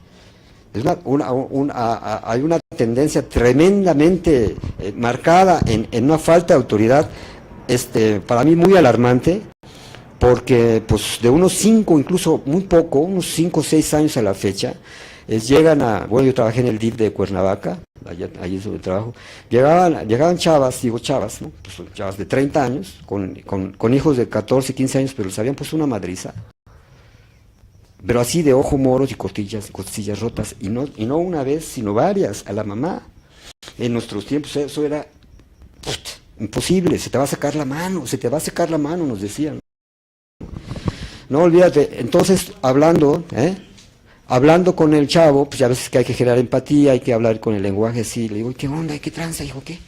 Hay una tendencia tremendamente marcada en una falta de autoridad, para mí muy alarmante, porque pues de unos 5, incluso muy poco, unos 5 o 6 años a la fecha, bueno, yo trabajé en el DIF de Cuernavaca, allí es donde trabajo, llegaban chavas, ¿no? Pues son chavas de 30 años, con hijos de 14, 15 años, pero les habían puesto una madriza. Pero así de ojo moros y costillas rotas, y no una vez, sino varias, a la mamá. En nuestros tiempos eso era imposible, se te va a sacar la mano, nos decían. No olvídate, entonces hablando con el chavo, pues ya a veces que hay que generar empatía, hay que hablar con el lenguaje así, le digo, ¿qué onda? ¿Qué tranza? Dijo, ¿qué?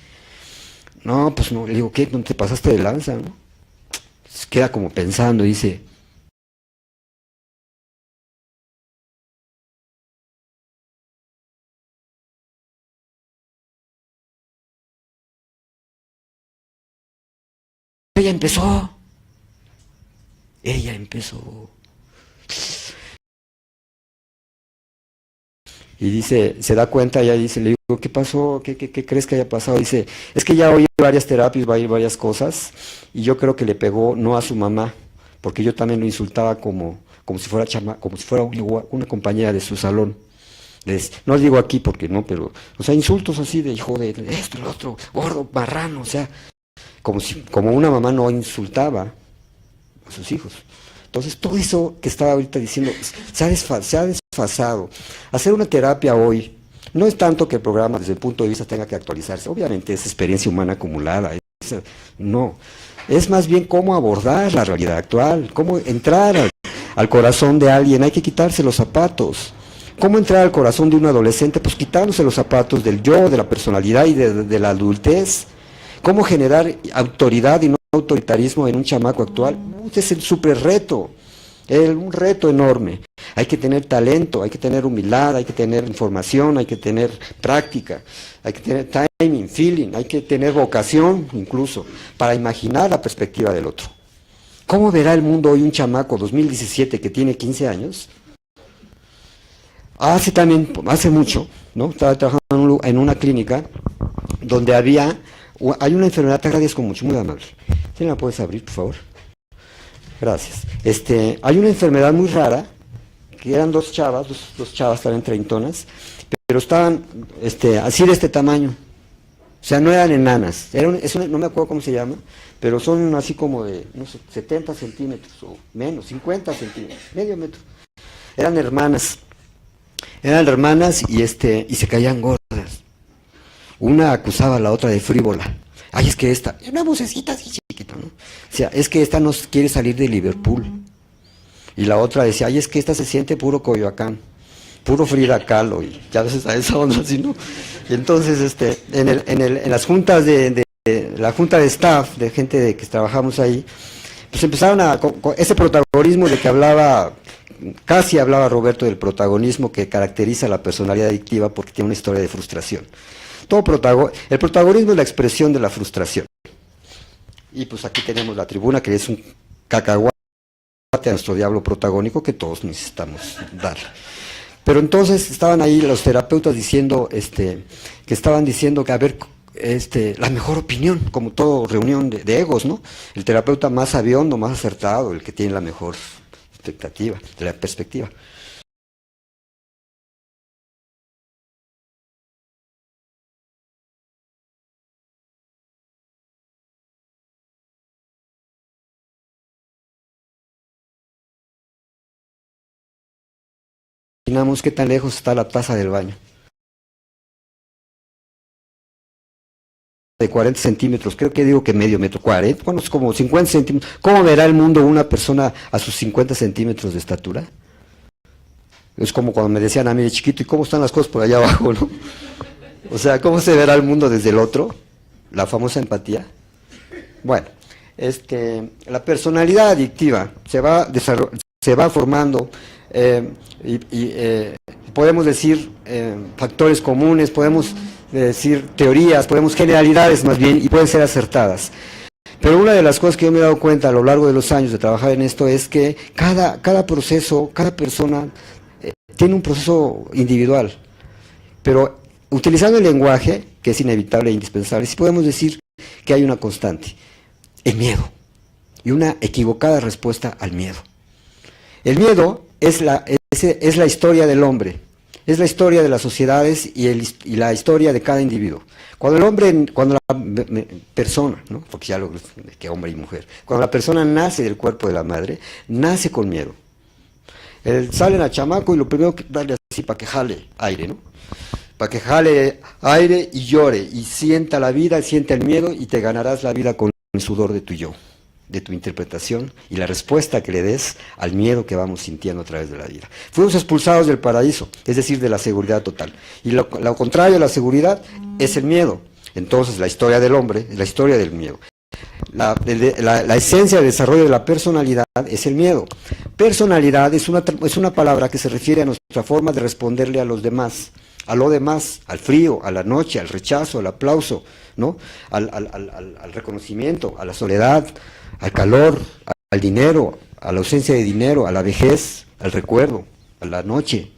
No, pues no, le digo, ¿qué? ¿No te pasaste de lanza, no? Se queda como pensando, dice, ella empezó. Y dice, se da cuenta, ya dice, le digo, ¿qué pasó? ¿Qué crees que haya pasado? Dice, es que ya oí varias terapias, va a ir varias cosas, y yo creo que le pegó no a su mamá, porque yo también lo insultaba como si fuera una compañera de su salón. No digo aquí porque no, pero, o sea, insultos así de hijo de esto, el otro, gordo, marrano, o sea, como una mamá no insultaba a sus hijos. Entonces, todo eso que estaba ahorita diciendo se ha desfasado. Hacer una terapia hoy no es tanto que el programa desde el punto de vista tenga que actualizarse, obviamente es experiencia humana acumulada, no, es más bien cómo abordar la realidad actual, cómo entrar al corazón de alguien. Hay que quitarse los zapatos. ¿Cómo entrar al corazón de un adolescente? Pues quitándose los zapatos del yo, de la personalidad y de la adultez. ¿Cómo generar autoridad y no autoritarismo en un chamaco actual? Ese es el súper reto, un reto enorme. Hay que tener talento, hay que tener humildad, hay que tener información, hay que tener práctica, hay que tener timing, feeling, hay que tener vocación incluso, para imaginar la perspectiva del otro. ¿Cómo verá el mundo hoy un chamaco 2017 que tiene 15 años? Hace mucho, ¿no? Estaba trabajando en una clínica donde hay una enfermedad, te agradezco mucho, muy amable. ¿Sí la puedes abrir, por favor? Gracias. Hay una enfermedad muy rara, que eran dos chavas estaban treintonas, pero estaban así de este tamaño. O sea, no eran enanas, no me acuerdo cómo se llama, pero son así como de, no sé, 70 centímetros o menos, 50 centímetros, medio metro. Eran hermanas y se caían gordas. Una acusaba a la otra de frívola. Ay, es que esta, una vocecita así chiquita, ¿no? O sea, es que esta no quiere salir de Liverpool. Y la otra decía, ay, es que esta se siente puro Coyoacán, puro Frida Kahlo, y ya veces a esa onda así, ¿no? Y entonces, en las juntas la junta de staff, de gente que trabajamos ahí, pues empezaron con ese protagonismo de que casi hablaba Roberto del protagonismo que caracteriza a la personalidad adictiva porque tiene una historia de frustración. El protagonismo es la expresión de la frustración. Y pues aquí tenemos la tribuna, que es un cacahuate a nuestro diablo protagónico que todos necesitamos dar. Pero entonces estaban ahí los terapeutas diciendo, que estaban diciendo que a ver, la mejor opinión, como toda reunión de egos, ¿no? El terapeuta más sabiondo, más acertado, el que tiene la mejor expectativa, de la perspectiva. Imaginamos qué tan lejos está la taza del baño. De 40 centímetros, creo que digo que medio metro, 40, bueno, es como 50 centímetros. ¿Cómo verá el mundo una persona a sus 50 centímetros de estatura? Es como cuando me decían a mí de chiquito, ¿y cómo están las cosas por allá abajo, no? O sea, ¿cómo se verá el mundo desde el otro? La famosa empatía. Bueno, la personalidad adictiva se va formando, podemos decir factores comunes, podemos decir teorías, generalidades más bien, y pueden ser acertadas. Pero una de las cosas que yo me he dado cuenta a lo largo de los años de trabajar en esto es que cada proceso, cada persona tiene un proceso individual, pero utilizando el lenguaje, que es inevitable e indispensable, sí podemos decir que hay una constante, el miedo, y una equivocada respuesta al miedo. El miedo es la historia del hombre, es la historia de las sociedades y la historia de cada individuo. Cuando la persona, ¿no? Porque ya que hombre y mujer, cuando la persona nace del cuerpo de la madre, nace con miedo. Salen al chamaco y lo primero que darle así para que jale aire, ¿no? Para que jale aire y llore, y sienta la vida, sienta el miedo, y te ganarás la vida con el sudor de tu yo, de tu interpretación y la respuesta que le des al miedo que vamos sintiendo a través de la vida. Fuimos expulsados del paraíso, es decir, de la seguridad total. Y lo contrario a la seguridad es el miedo. Entonces la historia del hombre es la historia del miedo. La esencia del desarrollo de la personalidad es el miedo. Personalidad es una palabra que se refiere a nuestra forma de responderle a los demás, a lo demás, al frío, a la noche, al rechazo, al aplauso, ¿no? al reconocimiento, a la soledad, al calor, al dinero, a la ausencia de dinero, a la vejez, al recuerdo, a la noche,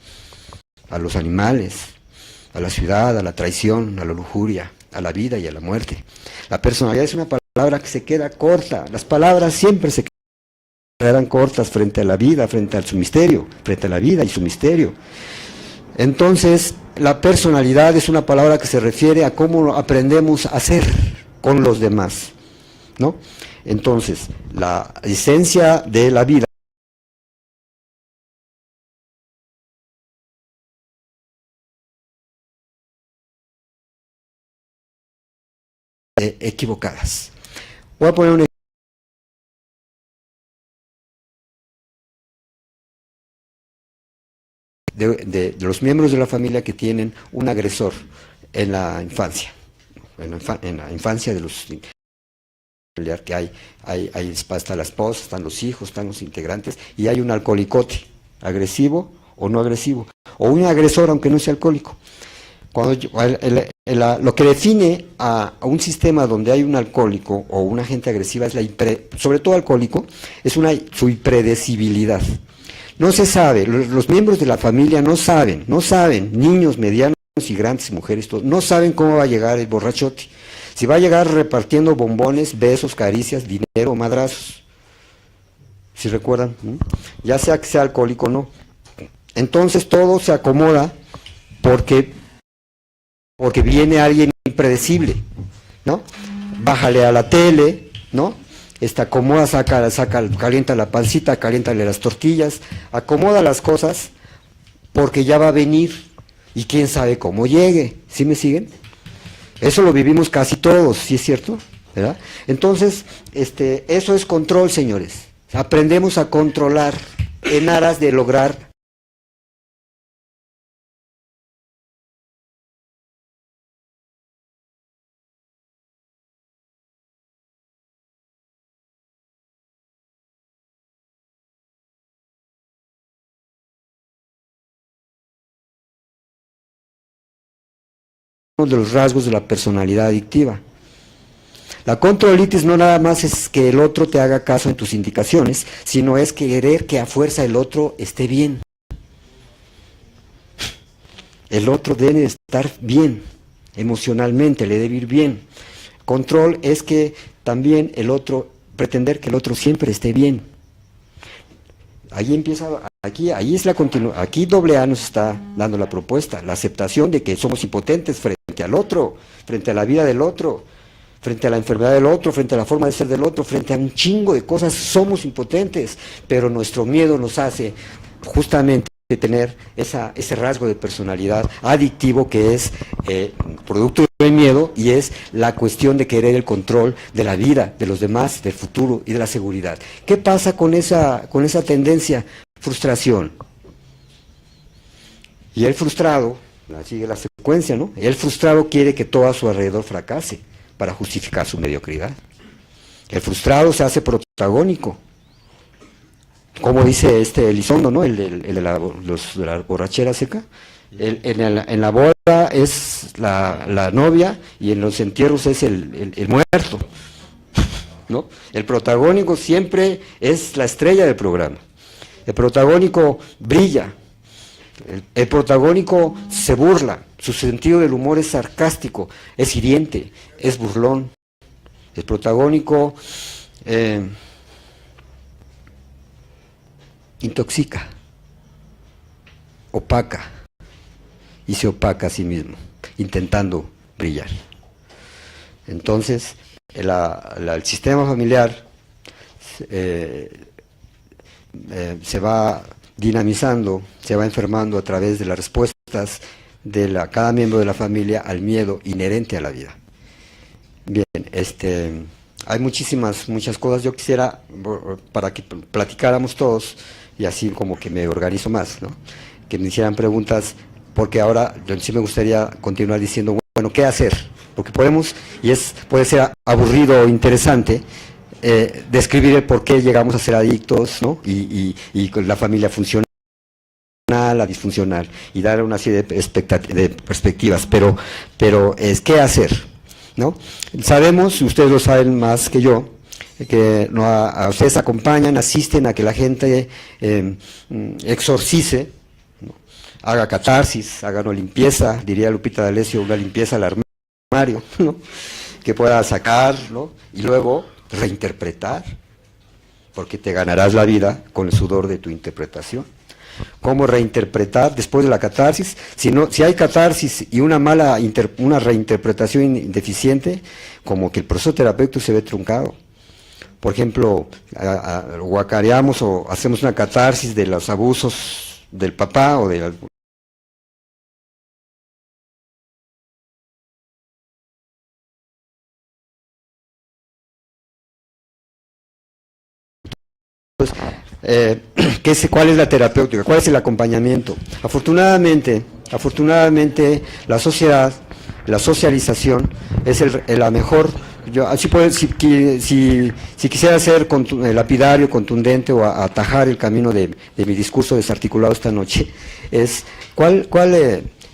a los animales, a la ciudad, a la traición, a la lujuria, a la vida y a la muerte. La personalidad es una palabra que se queda corta. Las palabras siempre se quedan cortas frente a la vida, frente a su misterio, frente a la vida y su misterio. Entonces, la personalidad es una palabra que se refiere a cómo aprendemos a ser con los demás, ¿no? Entonces, la esencia de la vida equivocadas. Voy a poner un de los miembros de la familia que tienen un agresor en la infancia, en la infancia de los que hay está la esposa, están los hijos, están los integrantes, y hay un alcoholicote, agresivo o no agresivo, o un agresor aunque no sea alcohólico. Cuando lo que define a un sistema donde hay un alcohólico o una gente agresiva, es sobre todo alcohólico, es su impredecibilidad. No se sabe, los miembros de la familia no saben, niños, medianos y grandes, mujeres, todos, no saben cómo va a llegar el borrachote. Si va a llegar repartiendo bombones, besos, caricias, dinero o madrazos. ¿Sí recuerdan? Ya sea que sea alcohólico o no. Entonces todo se acomoda porque viene alguien impredecible, ¿no? Bájale a la tele, ¿no? Acomoda, calienta la pancita, caliéntale las tortillas, acomoda las cosas porque ya va a venir y quién sabe cómo llegue. ¿Sí me siguen? Eso lo vivimos casi todos, ¿sí es cierto? ¿Verdad? Entonces, eso es control, señores. Aprendemos a controlar en aras de lograr uno de los rasgos de la personalidad adictiva. La controlitis no nada más es que el otro te haga caso en tus indicaciones, sino es querer que a fuerza el otro esté bien. El otro debe estar bien, emocionalmente, le debe ir bien. Control es que también pretender que el otro siempre esté bien. Ahí empieza, ahí es aquí AA nos está dando la propuesta, la aceptación de que somos impotentes frente al otro, frente a la vida del otro, frente a la enfermedad del otro, frente a la forma de ser del otro, frente a un chingo de cosas, somos impotentes, pero nuestro miedo nos hace justamente tener ese rasgo de personalidad adictivo que es producto del miedo, y es la cuestión de querer el control de la vida, de los demás, del futuro y de la seguridad. ¿Qué pasa con esa tendencia? Frustración. Y el frustrado, sigue la secuencia, ¿no? El frustrado quiere que todo a su alrededor fracase para justificar su mediocridad. El frustrado se hace protagónico. Como dice Elizondo, ¿no? El de la borrachera seca. En la boda es la novia y en los entierros es el muerto, ¿no? El protagónico siempre es la estrella del programa. El protagónico brilla. El protagónico se burla. Su sentido del humor es sarcástico, es hiriente, es burlón. El protagónico intoxica, opaca, y se opaca a sí mismo, intentando brillar. Entonces, el sistema familiar se va dinamizando, se va enfermando a través de las respuestas de cada miembro de la familia al miedo inherente a la vida. Bien, hay muchas cosas. Yo quisiera, para que platicáramos todos, y así como que me organizo más, ¿no? Que me hicieran preguntas, porque ahora sí me gustaría continuar diciendo, bueno, ¿qué hacer? Porque podemos, puede ser aburrido o interesante, describir el por qué llegamos a ser adictos, ¿no? Y con la familia funcional, la disfuncional, y dar una serie de perspectivas, pero es ¿qué hacer? ¿No? Sabemos, ustedes lo saben más que yo, que ustedes acompañan, asisten a que la gente exorcice, ¿no? Haga catarsis, haga una limpieza, diría Lupita D'Alessio, una limpieza al armario, ¿no? Que pueda sacar, ¿no? Y luego reinterpretar, porque te ganarás la vida con el sudor de tu interpretación. cómo reinterpretar después de la catarsis. Si hay catarsis y una una reinterpretación deficiente, como que el proceso terapéutico se ve truncado. Por ejemplo, guacareamos o hacemos una catarsis de los abusos del papá o de ¿cuál es la terapéutica? ¿Cuál es el acompañamiento? Afortunadamente, la sociedad, la socialización es la mejor. Yo, si quisiera ser lapidario, contundente o atajar el camino de mi discurso desarticulado esta noche, es ¿cuál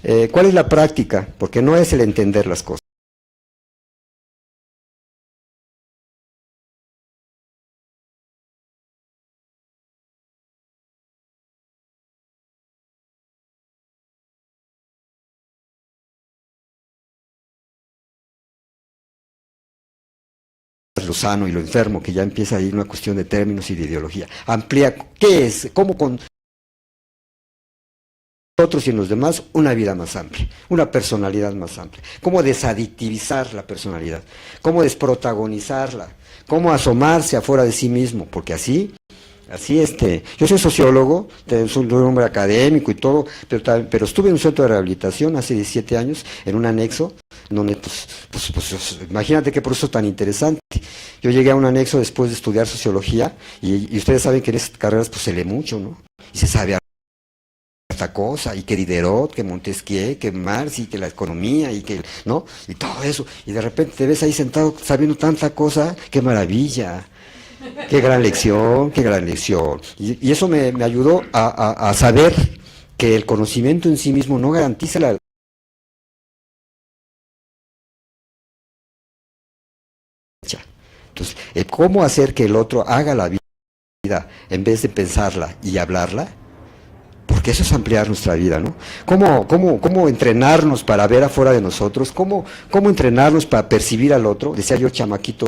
es la práctica? Porque no es el entender las cosas. Lo sano y lo enfermo, que ya empieza a ir una cuestión de términos y de ideología. Amplía, ¿qué es? ¿Cómo con nosotros y en los demás una vida más amplia, una personalidad más amplia? ¿Cómo desadictivizar la personalidad? ¿Cómo desprotagonizarla? ¿Cómo asomarse afuera de sí mismo? Porque así, yo soy sociólogo, soy un hombre académico y todo, pero estuve en un centro de rehabilitación hace 17 años, en un anexo, donde, imagínate qué proceso tan interesante. Yo llegué a un anexo después de estudiar sociología, y ustedes saben que en estas carreras pues se lee mucho, ¿no? Y se sabe esta cosa, y que Diderot, que Montesquieu, que Marx, y que la economía, y que, ¿no? Y todo eso, y de repente te ves ahí sentado sabiendo tanta cosa, qué maravilla. Qué gran lección, qué gran lección. Y eso me ayudó a saber que el conocimiento en sí mismo no garantiza la... Entonces, cómo hacer que el otro haga la vida en vez de pensarla y hablarla, porque eso es ampliar nuestra vida, ¿no? ¿Cómo entrenarnos para ver afuera de nosotros? ¿Cómo entrenarnos para percibir al otro? Decía yo, chamaquito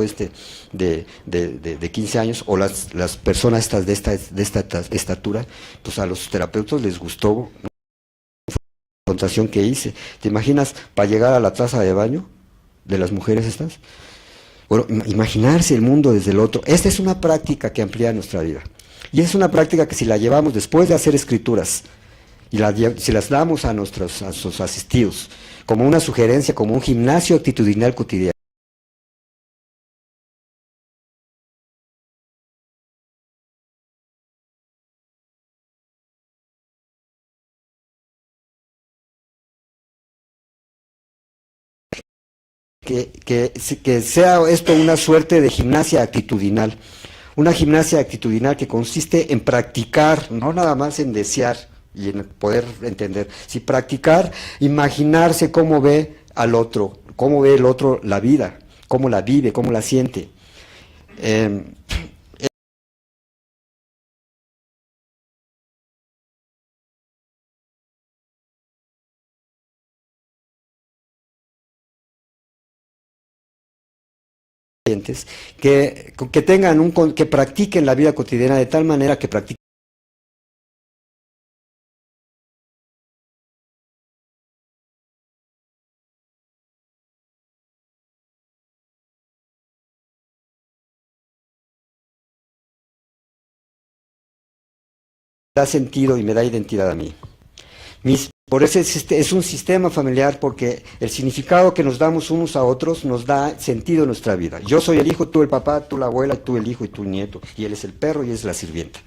de 15 años, o las personas estas de esta estatura, pues a los terapeutas les gustó la presentación que hice. ¿Te imaginas para llegar a la taza de baño de las mujeres estas? Bueno, imaginarse el mundo desde el otro. Esta es una práctica que amplía nuestra vida. Y es una práctica que si la llevamos después de hacer escrituras, y si las damos a nuestros asistidos, como una sugerencia, como un gimnasio actitudinal cotidiano, que sea esto una suerte de gimnasia actitudinal. Una gimnasia actitudinal que consiste en practicar, no nada más en desear y en poder entender, sino practicar, imaginarse cómo ve al otro, cómo ve el otro la vida, cómo la vive, cómo la siente. Que tengan que practiquen la vida cotidiana de tal manera que practiquen da sentido y me da identidad a mí. Por eso es un sistema familiar, porque el significado que nos damos unos a otros nos da sentido en nuestra vida. Yo soy el hijo, tú el papá, tú la abuela, tú el hijo y tú el nieto, y él es el perro y él es la sirvienta.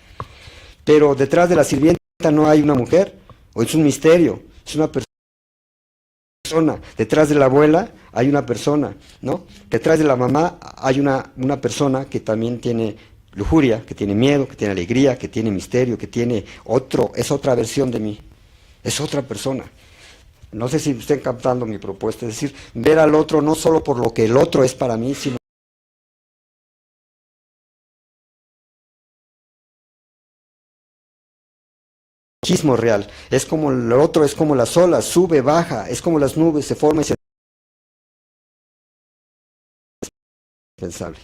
Pero detrás de la sirvienta no hay una mujer, o es un misterio, es una persona. Detrás de la abuela hay una persona, ¿no? Detrás de la mamá hay una persona que también tiene lujuria, que tiene miedo, que tiene alegría, que tiene misterio, que tiene es otra versión de mí. Es otra persona. No sé si estén captando mi propuesta, es decir, ver al otro no solo por lo que el otro es para mí, sino chismo real. Es como el otro, es como las olas, sube, baja, es como las nubes, se forma y se... Pensable.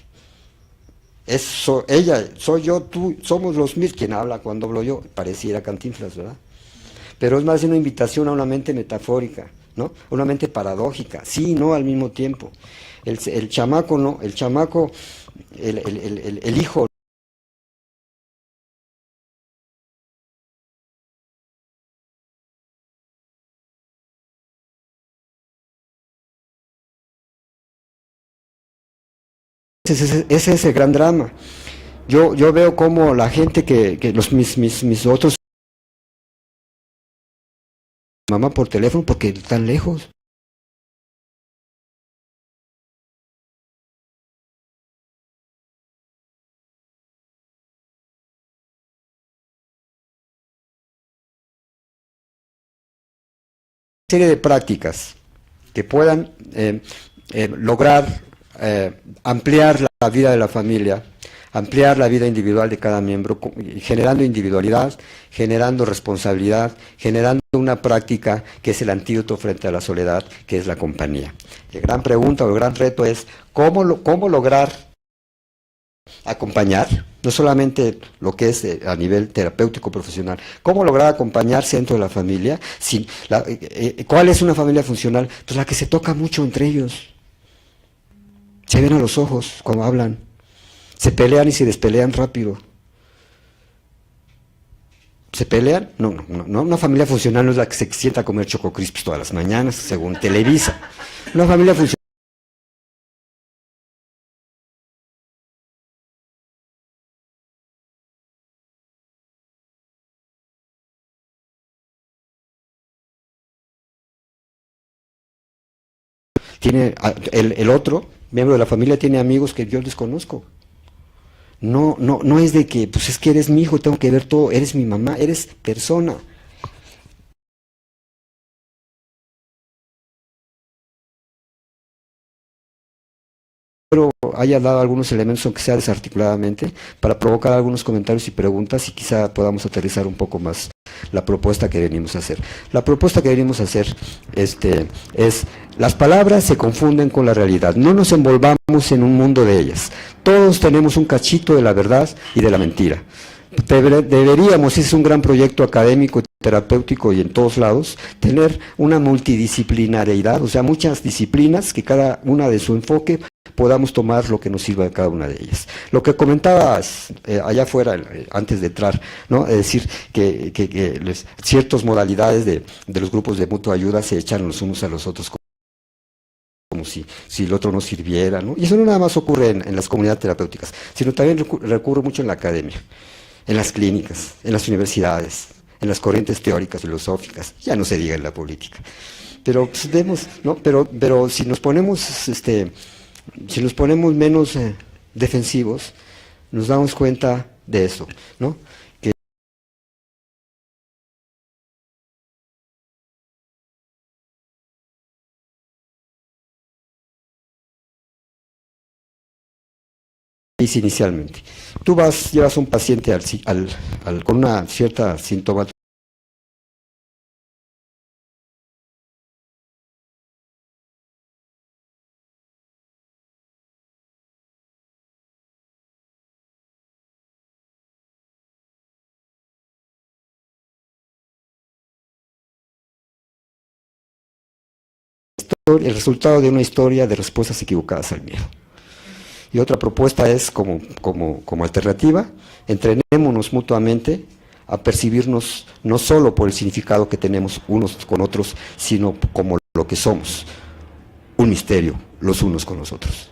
ella, soy yo, tú, somos los mismos. Quien habla cuando hablo yo, pareciera Cantinflas, ¿verdad? Pero es más una invitación a una mente metafórica, ¿no? Una mente paradójica, sí y no al mismo tiempo. El chamaco, ¿no? El chamaco, el hijo. Ese es el gran drama. Yo veo como la gente mis otros mamá por teléfono porque están lejos. Serie de prácticas que puedan lograr ampliar la vida de la familia, ampliar la vida individual de cada miembro, generando individualidad, generando responsabilidad, generando una práctica que es el antídoto frente a la soledad, que es la compañía. La gran pregunta o el gran reto es cómo lograr acompañar, no solamente lo que es a nivel terapéutico profesional, cómo lograr acompañarse dentro de la familia, ¿cuál es una familia funcional? Pues la que se toca mucho entre ellos, se ven a los ojos cuando hablan, se pelean y se despelean rápido. ¿Se pelean? No, una familia funcional no es la que se sienta a comer Choco Crispies todas las mañanas, según Televisa. Una familia funcional tiene, el otro miembro de la familia tiene amigos que yo desconozco. No es de que, pues es que eres mi hijo, tengo que ver todo, eres mi mamá, eres persona. Pero haya dado algunos elementos, aunque sea desarticuladamente, para provocar algunos comentarios y preguntas y quizá podamos aterrizar un poco más la propuesta que venimos a hacer. La propuesta que venimos a hacer es, las palabras se confunden con la realidad, no nos envolvamos en un mundo de ellas. Todos tenemos un cachito de la verdad y de la mentira. Deberíamos, ese es un gran proyecto académico, terapéutico y en todos lados, tener una multidisciplinariedad, o sea, muchas disciplinas que cada una de su enfoque podamos tomar lo que nos sirva de cada una de ellas. Lo que comentabas allá afuera, antes de entrar, ¿no? Es decir, que ciertas modalidades de los grupos de mutua ayuda se echan los unos a los otros como si el otro no sirviera, ¿no? Y eso no nada más ocurre en las comunidades terapéuticas, sino también recurre mucho en la academia, en las clínicas, en las universidades, en las corrientes teóricas, filosóficas, ya no se diga en la política. Pero pues, vemos, ¿no? Pero si nos ponemos menos defensivos, nos damos cuenta de eso, ¿no? Que inicialmente. Tú llevas un paciente con una cierta sintomatología. El resultado de una historia de respuestas equivocadas al miedo. Y otra propuesta es, como alternativa, entrenémonos mutuamente a percibirnos no solo por el significado que tenemos unos con otros, sino como lo que somos, un misterio los unos con los otros.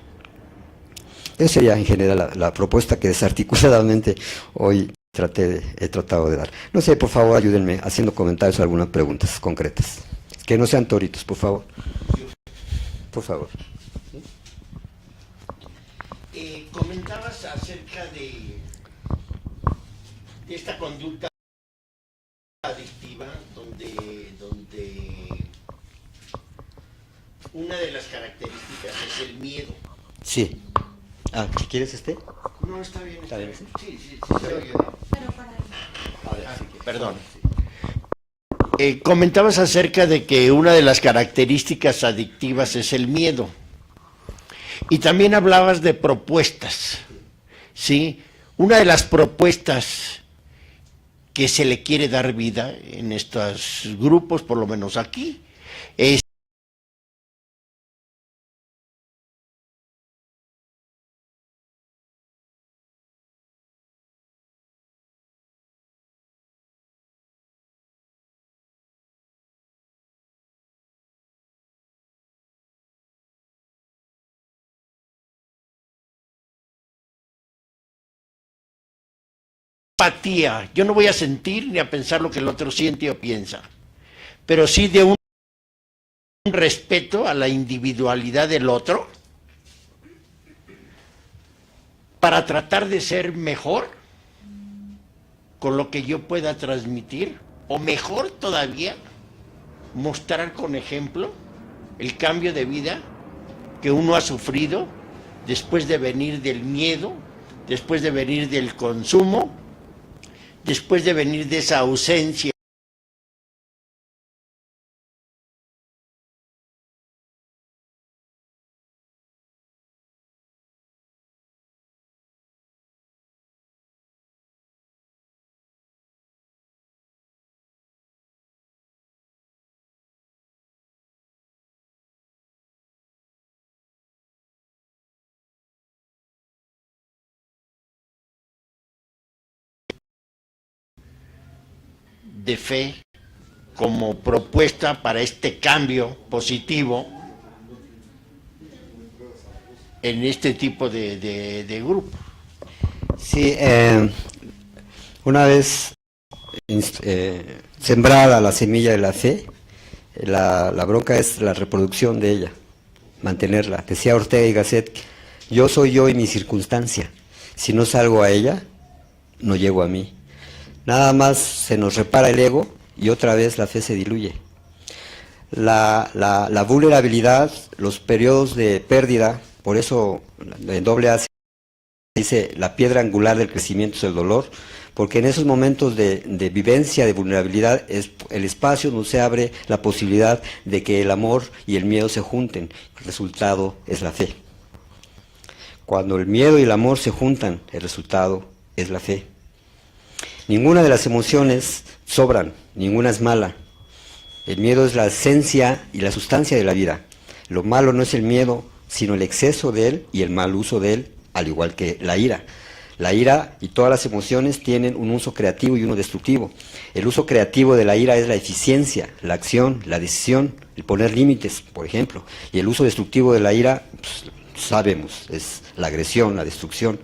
Esa sería en general la propuesta que desarticuladamente hoy he tratado de dar. No sé, por favor, ayúdenme haciendo comentarios o algunas preguntas concretas. Que no sean toritos, por favor. Por favor. Comentabas acerca de esta conducta adictiva donde una de las características es el miedo. Sí. ¿Quieres este? No, está bien. ¿Está bien? Sí. Perdón. Comentabas acerca de que una de las características adictivas es el miedo. Y también hablabas de propuestas. ¿sí? Una de las propuestas que se le quiere dar vida en estos grupos, por lo menos aquí, es empatía. Yo no voy a sentir ni a pensar lo que el otro siente o piensa, pero sí de un respeto a la individualidad del otro para tratar de ser mejor con lo que yo pueda transmitir, o mejor todavía, mostrar con ejemplo el cambio de vida que uno ha sufrido después de venir del miedo, después de venir del consumo, después de venir de esa ausencia de fe como propuesta para este cambio positivo en este tipo de grupos. Sí, una vez sembrada la semilla de la fe, la bronca es la reproducción de ella, mantenerla. Decía Ortega y Gasset, yo soy yo y mi circunstancia. Si no salgo a ella, no llego a mí. Nada más se nos repara el ego y otra vez la fe se diluye. La vulnerabilidad, los periodos de pérdida, por eso en AA se dice la piedra angular del crecimiento es el dolor, porque en esos momentos de vivencia, de vulnerabilidad, es el espacio donde se abre la posibilidad de que el amor y el miedo se junten. El resultado es la fe. Cuando el miedo y el amor se juntan, el resultado es la fe. Ninguna de las emociones sobran, ninguna es mala. El miedo es la esencia y la sustancia de la vida. Lo malo no es el miedo, sino el exceso de él y el mal uso de él, al igual que la ira. La ira y todas las emociones tienen un uso creativo y uno destructivo. El uso creativo de la ira es la eficiencia, la acción, la decisión, el poner límites, por ejemplo. Y el uso destructivo de la ira, pues, sabemos, es la agresión, la destrucción.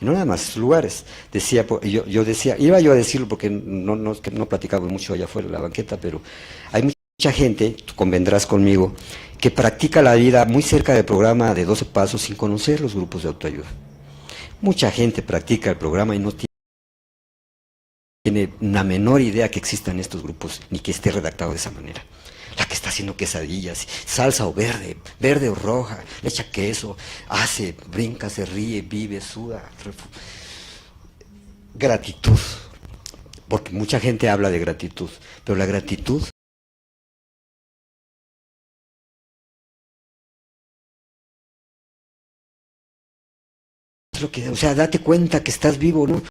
No nada más lugares, decía, yo decía, iba yo a decirlo porque no platicaba mucho allá afuera de la banqueta, pero hay mucha gente, tú convendrás conmigo, que practica la vida muy cerca del programa de 12 Pasos sin conocer los grupos de autoayuda. Mucha gente practica el programa y no tiene una menor idea que existan estos grupos, ni que esté redactado de esa manera. La que está haciendo quesadillas, salsa o verde, verde o roja, le echa queso, hace, brinca, se ríe, vive, suda. Gratitud, porque mucha gente habla de gratitud, pero la gratitud es lo que, o sea, date cuenta que estás vivo, ¿no?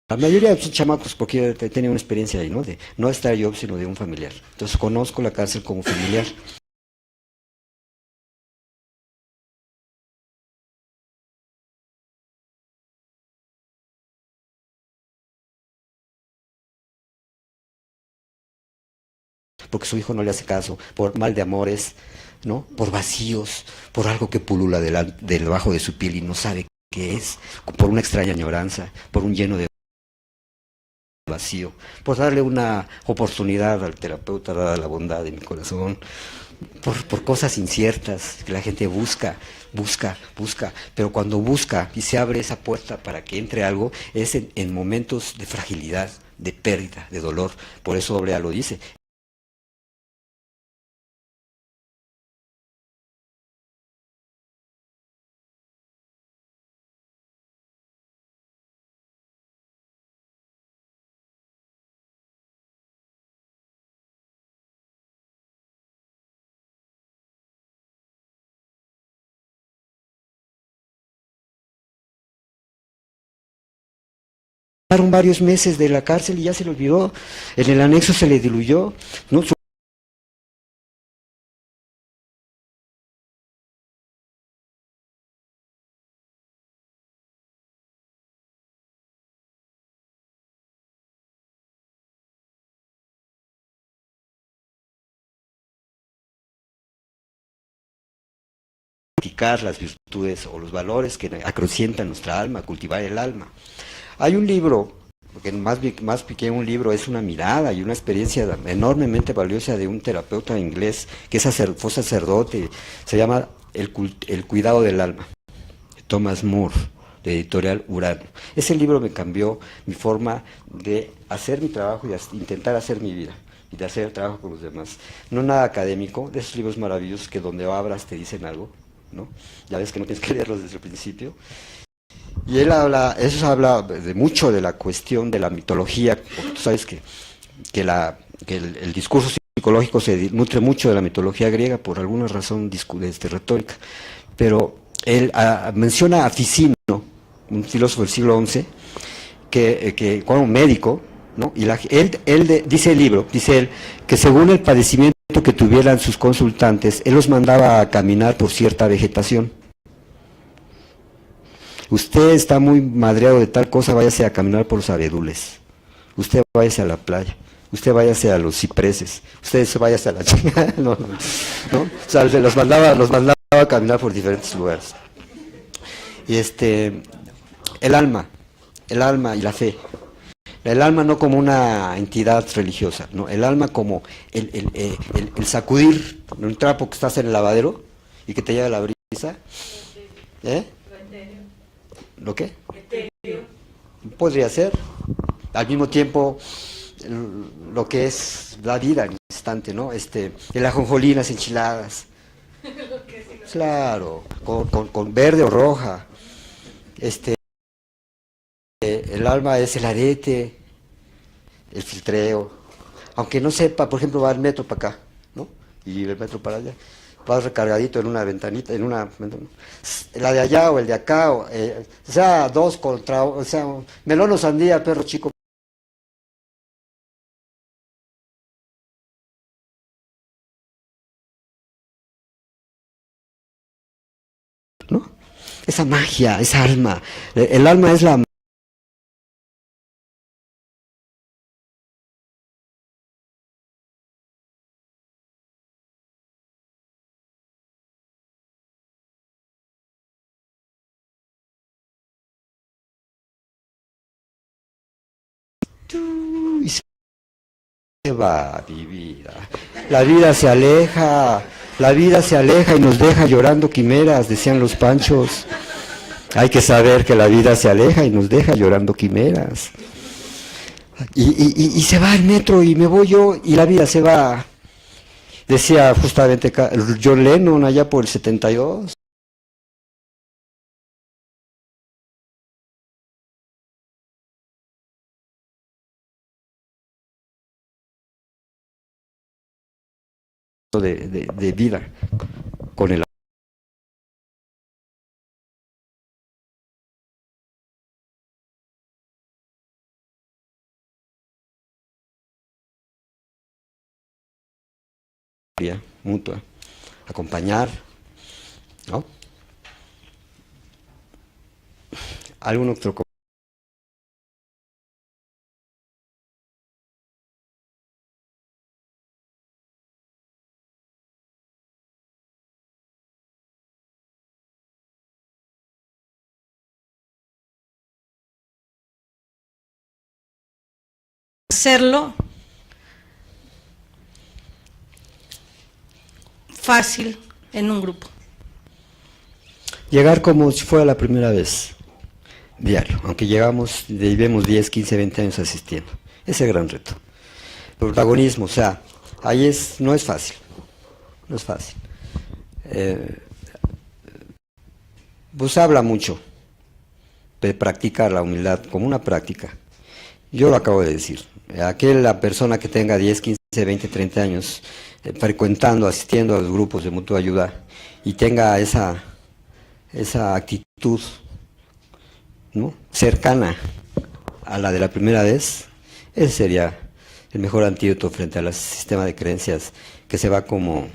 La mayoría son chamacos, porque yo he tenido una experiencia ahí, ¿no? De no estar yo, sino de un familiar. Entonces conozco la cárcel como familiar. Porque su hijo no le hace caso, por mal de amores, ¿no? Por vacíos, por algo que pulula debajo de su piel y no sabe qué es, por una extraña añoranza, por un lleno de vacío, por darle una oportunidad al terapeuta, dada la bondad de mi corazón, por cosas inciertas que la gente busca, pero cuando busca y se abre esa puerta para que entre algo, es en momentos de fragilidad, de pérdida, de dolor. Por eso Obrea lo dice. Pasaron varios meses de la cárcel y ya se le olvidó. En el anexo se le diluyó, ¿no? Practicar las virtudes o los valores que acrecientan nuestra alma, cultivar el alma. Hay un libro, porque más que un libro es una mirada y una experiencia enormemente valiosa de un terapeuta inglés que fue sacerdote, se llama El cuidado del alma, de Thomas Moore, de editorial Urano. Ese libro me cambió mi forma de hacer mi trabajo y intentar hacer mi vida y de hacer el trabajo con los demás. No nada académico, de esos libros maravillosos que donde abras te dicen algo, ¿no? Ya ves que no tienes que leerlos desde el principio. Y él habla de mucho de la cuestión de la mitología, porque tú sabes que el discurso psicológico se nutre mucho de la mitología griega por alguna razón retórica. Pero él menciona a Ficino, un filósofo del siglo XI, que como médico, ¿no? Y dice el libro, dice él, que según el padecimiento que tuvieran sus consultantes, él los mandaba a caminar por cierta vegetación. Usted está muy madreado de tal cosa, váyase a caminar por los abedules. Usted váyase a la playa. Usted váyase a los cipreses. Usted váyase a la chingada. No. O sea, los mandaba a caminar por diferentes lugares. Y el alma y la fe. El alma no como una entidad religiosa, no, el alma como el sacudir un trapo que estás en el lavadero y que te llega la brisa. ¿Eh? ¿Lo qué? Etéreo. Podría ser. Al mismo tiempo, lo que es la vida en el instante, ¿no? El ajonjolí, las enchiladas. Claro, con verde o roja. El alma es el arete, el filtreo. Aunque no sepa, por ejemplo, va el metro para acá, ¿no? Y el metro para allá. Vas recargadito en una ventanita, la de allá o el de acá, o sea, dos contra, o sea, melón o sandía, perro chico. ¿No? Esa magia, esa alma. El alma es la y se va mi vida. La vida se aleja y nos deja llorando quimeras, decían los panchos. Hay que saber que la vida se aleja y nos deja llorando quimeras. Y se va el metro y me voy yo y la vida se va. Decía justamente John Lennon allá por el 72. De vida con el mutua, acompañar, ¿no? Algún otro hacerlo fácil en un grupo? Llegar como si fuera la primera vez, diario, aunque llevemos 10, 15, 20 años asistiendo. Ese es el gran reto. Protagonismo, o sea, ahí no es fácil, no es fácil. Pues habla mucho de practicar la humildad como una práctica. Yo lo acabo de decir, aquella persona que tenga 10, 15, 20, 30 años frecuentando, asistiendo a los grupos de mutua ayuda y tenga esa actitud, ¿no?, cercana a la de la primera vez, ese sería el mejor antídoto frente al sistema de creencias que se va como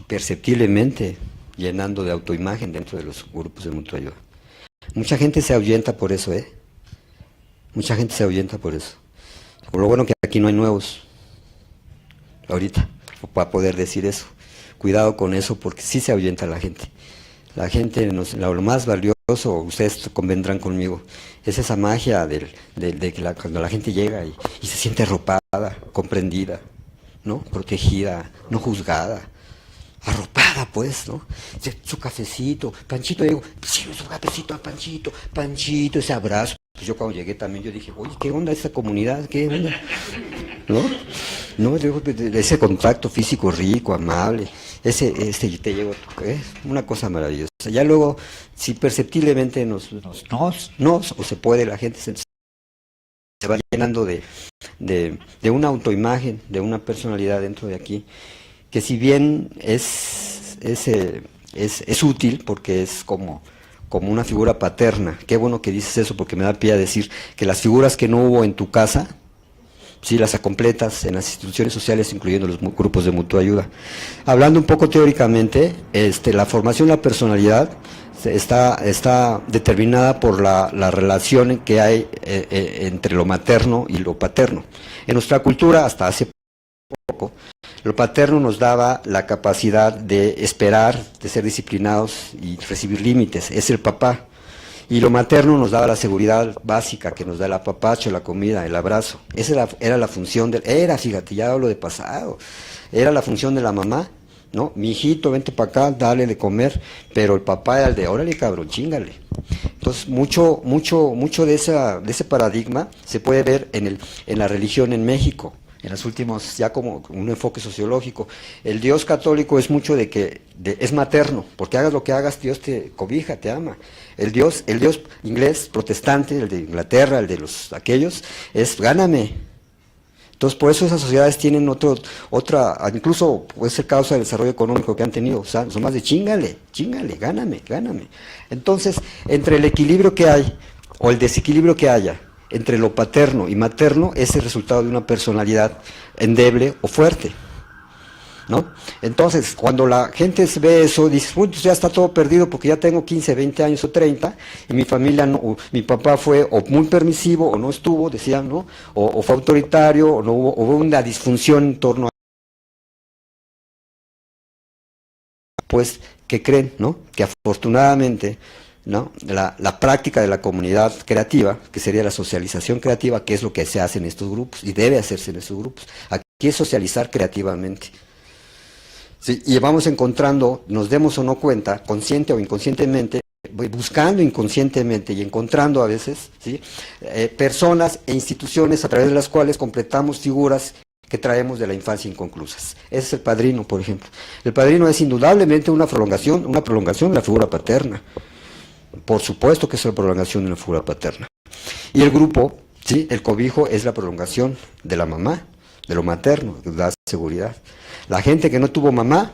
perceptiblemente llenando de autoimagen dentro de los grupos de mutua ayuda. Mucha gente se ahuyenta por eso, mucha gente se ahuyenta por eso. Por lo bueno que aquí no hay nuevos ahorita para poder decir eso. Cuidado con eso, porque sí se ahuyenta la gente. La gente, lo más valioso, ustedes convendrán conmigo, es esa magia de que cuando la gente llega y se siente arropada, comprendida, ¿no?, protegida, no juzgada, arropada, pues, ¿no? Su cafecito, Panchito, digo, sí, su cafecito a Panchito, Panchito, ese abrazo. Pues yo cuando llegué también, yo dije, oye, ¿qué onda esta comunidad? ¿Qué onda? ¿No? No, ese contacto físico rico, amable, te llevo, una cosa maravillosa. Ya luego, si perceptiblemente o se puede, la gente se va llenando de una autoimagen, de una personalidad dentro de aquí, que si bien es útil, porque es como una figura paterna. Qué bueno que dices eso, porque me da pie a decir que las figuras que no hubo en tu casa, sí las completas en las instituciones sociales, incluyendo los grupos de mutua ayuda. Hablando un poco teóricamente, la formación de la personalidad está determinada por la relación que hay entre lo materno y lo paterno. En nuestra cultura, hasta hace poco, lo paterno nos daba la capacidad de esperar, de ser disciplinados y recibir límites, es el papá. Y lo materno nos daba la seguridad básica que nos da el apapacho, la comida, el abrazo. Esa era la función fíjate, ya hablo de pasado, era la función de la mamá, ¿no? Mi hijito, vente para acá, dale de comer, pero el papá era el de, órale cabrón, chíngale. Entonces, mucho de ese paradigma se puede ver en la religión en México. En los últimos, ya como un enfoque sociológico, el Dios católico es mucho es materno, porque hagas lo que hagas, Dios te cobija, te ama. El Dios inglés, protestante, el de Inglaterra, el de aquellos, es gáname. Entonces, por eso esas sociedades tienen otra, incluso puede ser causa del desarrollo económico que han tenido, o sea, son más de chíngale, gáname. Entonces, entre el equilibrio que hay, o el desequilibrio que haya, entre lo paterno y materno, es el resultado de una personalidad endeble o fuerte, ¿no? Entonces, cuando la gente ve eso, dice, uy, pues ya está todo perdido porque ya tengo 15, 20 años o 30, y mi familia, mi papá fue o muy permisivo, o no estuvo, decían, ¿no? O fue autoritario, o hubo una disfunción en torno a... Pues, ¿qué creen, no? Que afortunadamente, ¿no?, la práctica de la comunidad creativa, que sería la socialización creativa, que es lo que se hace en estos grupos, y debe hacerse en estos grupos. Aquí es socializar creativamente. Sí, y vamos encontrando, nos demos o no cuenta, consciente o inconscientemente, buscando inconscientemente y encontrando a veces, ¿sí?, personas e instituciones a través de las cuales completamos figuras que traemos de la infancia inconclusas. Ese es el padrino, por ejemplo. El padrino es indudablemente una prolongación de la figura paterna. Por supuesto que es la prolongación de una figura paterna. Y el grupo, ¿sí?, el cobijo es la prolongación de la mamá, de lo materno, que da seguridad. La gente que no tuvo mamá,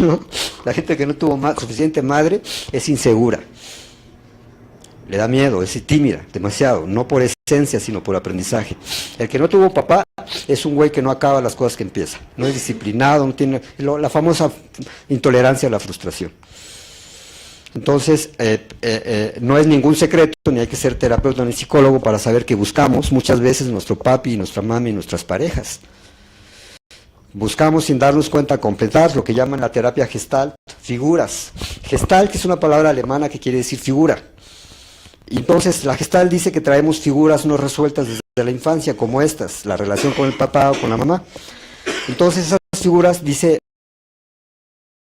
¿no?, la gente que no tuvo suficiente madre, es insegura. Le da miedo, es tímida, demasiado, no por esencia, sino por aprendizaje. El que no tuvo papá es un güey que no acaba las cosas que empieza, no es disciplinado, no tiene la famosa intolerancia a la frustración. Entonces, no es ningún secreto, ni hay que ser terapeuta ni psicólogo para saber que buscamos muchas veces nuestro papi, nuestra mami y nuestras parejas. Buscamos sin darnos cuenta completar lo que llaman la terapia Gestalt, figuras. Gestalt, que es una palabra alemana que quiere decir figura. Y entonces la Gestalt dice que traemos figuras no resueltas desde de la infancia, como estas, la relación con el papá o con la mamá. Entonces esas figuras, dice,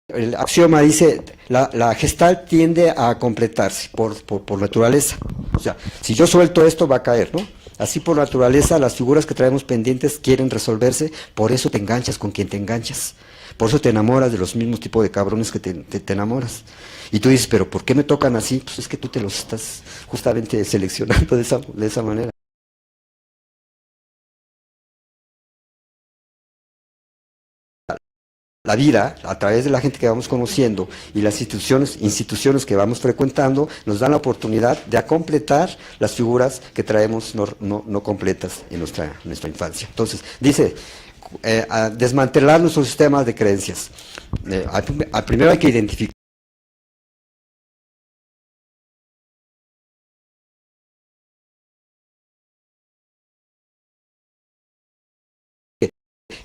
el axioma dice, la Gestalt tiende a completarse por naturaleza. O sea, si yo suelto esto va a caer, ¿no? Así por naturaleza las figuras que traemos pendientes quieren resolverse, por eso te enganchas con quien te enganchas. Por eso te enamoras de los mismos tipos de cabrones que te enamoras. Y tú dices, pero ¿por qué me tocan así? Pues es que tú te los estás justamente seleccionando de esa manera. La vida, a través de la gente que vamos conociendo y las instituciones que vamos frecuentando, nos dan la oportunidad de completar las figuras que traemos no completas en nuestra infancia. Entonces, dice, a desmantelar nuestros sistemas de creencias. Primero hay que identificar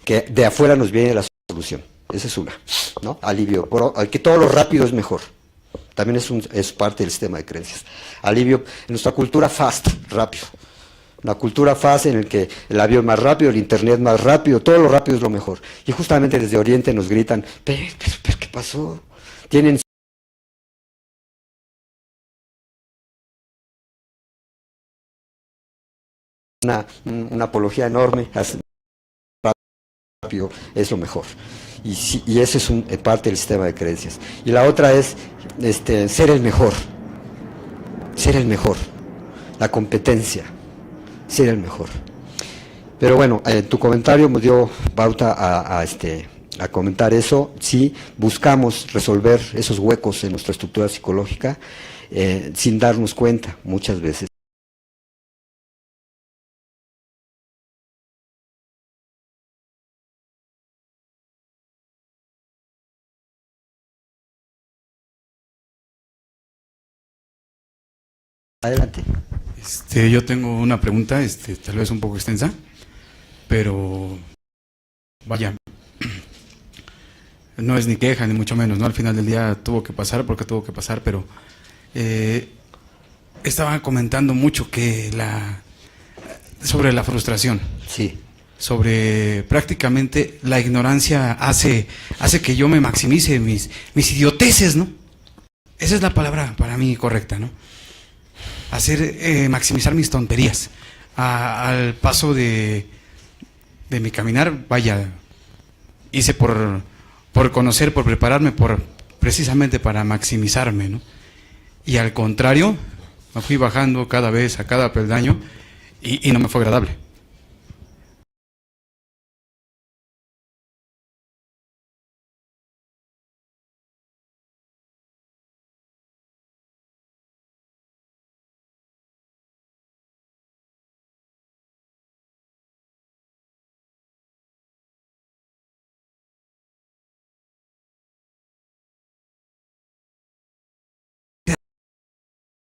que de afuera nos viene la solución. Esa es una, ¿no? Alivio, que todo lo rápido es mejor. También es parte del sistema de creencias. Alivio, en nuestra cultura fast, rápido. La cultura fast en el que el avión más rápido, el internet más rápido, todo lo rápido es lo mejor. Y justamente desde Oriente nos gritan, pero ¿qué pasó? Tienen una apología enorme, rápido es lo mejor. Y ese es parte del sistema de creencias. Y la otra es ser el mejor, la competencia, ser el mejor. Pero bueno, tu comentario me dio pauta a comentar eso. Sí, buscamos resolver esos huecos en nuestra estructura psicológica sin darnos cuenta muchas veces. Adelante. Yo tengo una pregunta, tal vez un poco extensa, pero vaya, no es ni queja ni mucho menos, ¿no? Al final del día tuvo que pasar porque tuvo que pasar, pero estaban comentando mucho sobre la frustración. Sí. Sobre prácticamente la ignorancia hace que yo me maximice mis idioteces, ¿no? Esa es la palabra para mí correcta, ¿no? Maximizar mis tonterías al paso de mi caminar. Vaya, hice por conocer, por prepararme, precisamente para maximizarme, ¿no? Y al contrario, me fui bajando cada vez a cada peldaño y no me fue agradable.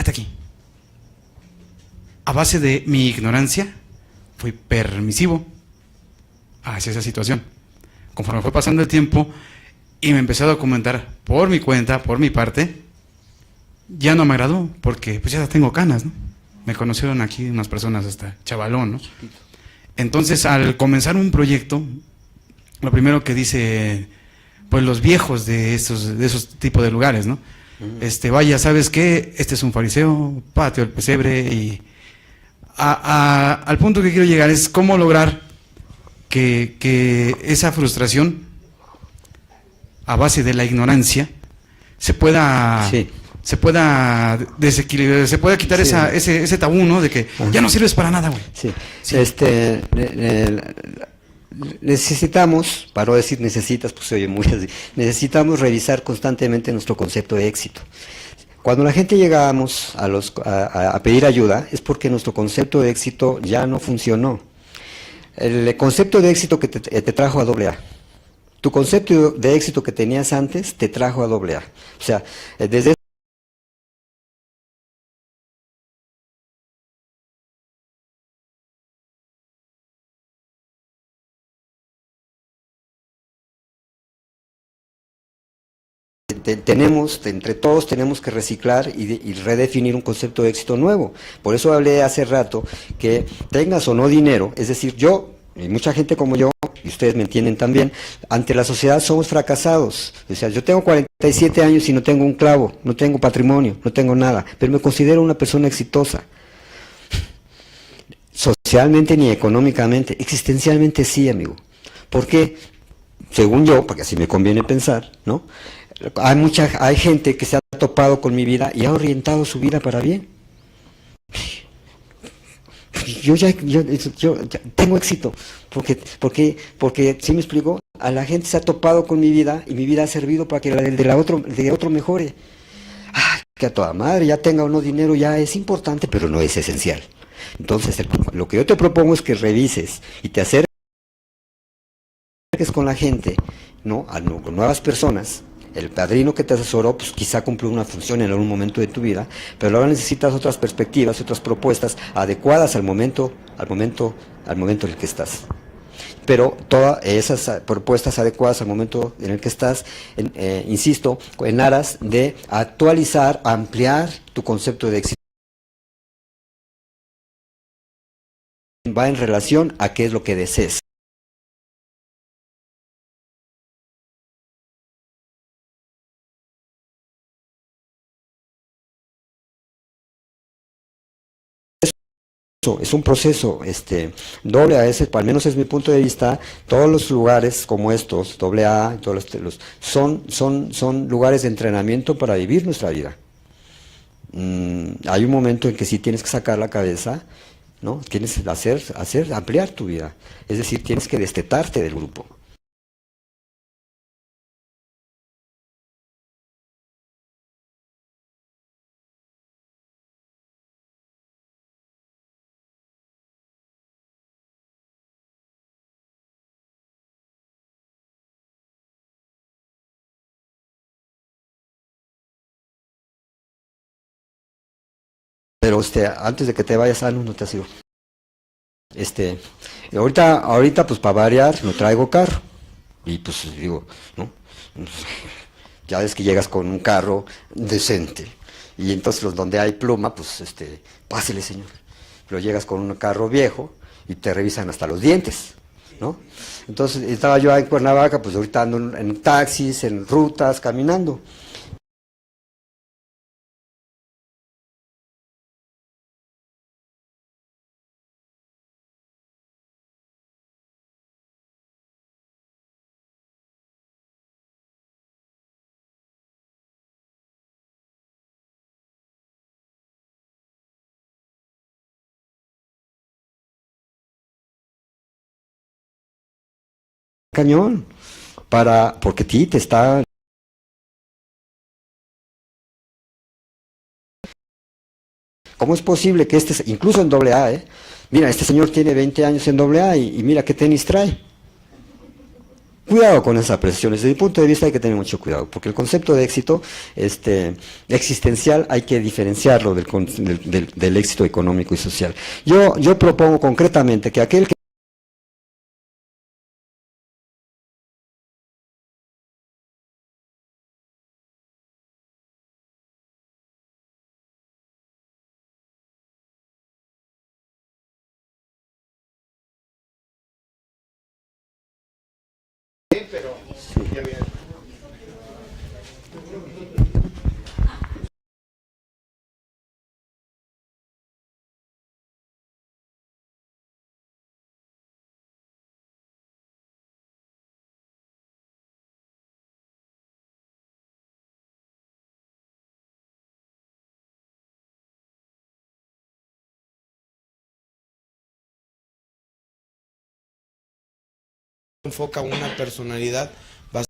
Aquí. A base de mi ignorancia, fui permisivo hacia esa situación. Conforme fue pasando el tiempo y me empecé a documentar por mi cuenta, por mi parte, ya no me agradó, porque pues ya tengo canas, ¿no? Me conocieron aquí unas personas hasta chavalón, ¿no? Entonces, al comenzar un proyecto, lo primero que dice, pues los viejos de esos tipos de lugares, ¿no? Vaya, ¿sabes qué? Este es un fariseo, patio el pesebre, y al punto que quiero llegar es cómo lograr que esa frustración, a base de la ignorancia, se pueda desequilibrar, se pueda quitar ese tabú, ¿no? De que ya no sirves para nada, güey. Sí. Sí. Necesitamos, para no decir necesitas, pues se oye muy así, necesitamos revisar constantemente nuestro concepto de éxito. Cuando la gente llegamos a pedir ayuda, es porque nuestro concepto de éxito ya no funcionó. El concepto de éxito que te trajo a AA. Tu concepto de éxito que tenías antes te trajo a AA. O sea, desde entre todos tenemos que reciclar y redefinir un concepto de éxito nuevo. Por eso hablé hace rato que tengas o no dinero, es decir, yo y mucha gente como yo, y ustedes me entienden también, ante la sociedad somos fracasados. O sea, yo tengo 47 años y no tengo un clavo, no tengo patrimonio, no tengo nada, pero me considero una persona exitosa. Socialmente ni económicamente, existencialmente sí, amigo. ¿Por qué? Según yo, porque así me conviene pensar, ¿no? Hay gente que se ha topado con mi vida y ha orientado su vida para bien. Yo ya tengo éxito, porque ¿sí me explico? A la gente se ha topado con mi vida y mi vida ha servido para que el de otro mejore. Que a toda madre, ya tenga o no dinero, ya es importante, pero no es esencial. Entonces, lo que yo te propongo es que revises y te acerques con la gente, ¿no? Con nuevas personas. El padrino que te asesoró, pues quizá cumplió una función en algún momento de tu vida, pero ahora necesitas otras perspectivas, otras propuestas adecuadas al momento en el que estás. Pero todas esas propuestas adecuadas al momento en el que estás, insisto, en aras de actualizar, ampliar tu concepto de éxito, va en relación a qué es lo que desees. Es un proceso doble a ese, al menos es mi punto de vista. Todos los lugares como estos, doble A, son lugares de entrenamiento para vivir nuestra vida. Hay un momento en que sí tienes que sacar la cabeza, ¿no? Tienes que ampliar tu vida, es decir, tienes que destetarte del grupo. Pero antes de que te vayas, no te ha sido. Ahorita pues para variar, no traigo carro. Y pues digo, ¿no? Ya ves que llegas con un carro decente. Y entonces donde hay pluma, pues pásele, señor. Pero llegas con un carro viejo y te revisan hasta los dientes, ¿no? Entonces estaba yo en Cuernavaca, pues ahorita ando en taxis, en rutas, caminando. Cañón, porque a ti te está... ¿Cómo es posible que incluso en doble A, mira, este señor tiene 20 años en doble A y mira qué tenis trae? Cuidado con esas apreciaciones, desde mi punto de vista hay que tener mucho cuidado, porque el concepto de éxito existencial hay que diferenciarlo del éxito económico y social. Yo propongo concretamente que aquel que enfoca una personalidad bastante.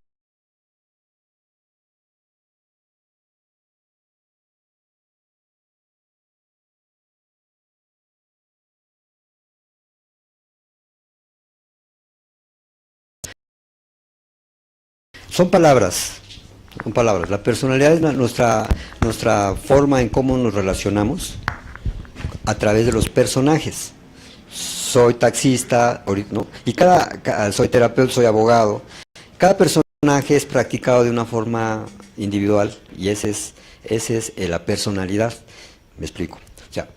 son palabras. La personalidad es nuestra forma en cómo nos relacionamos a través de los personajes. Soy taxista, ¿no? Y soy terapeuta, soy abogado. Cada persona personaje es practicado de una forma individual y esa es la personalidad. Me explico. O sea,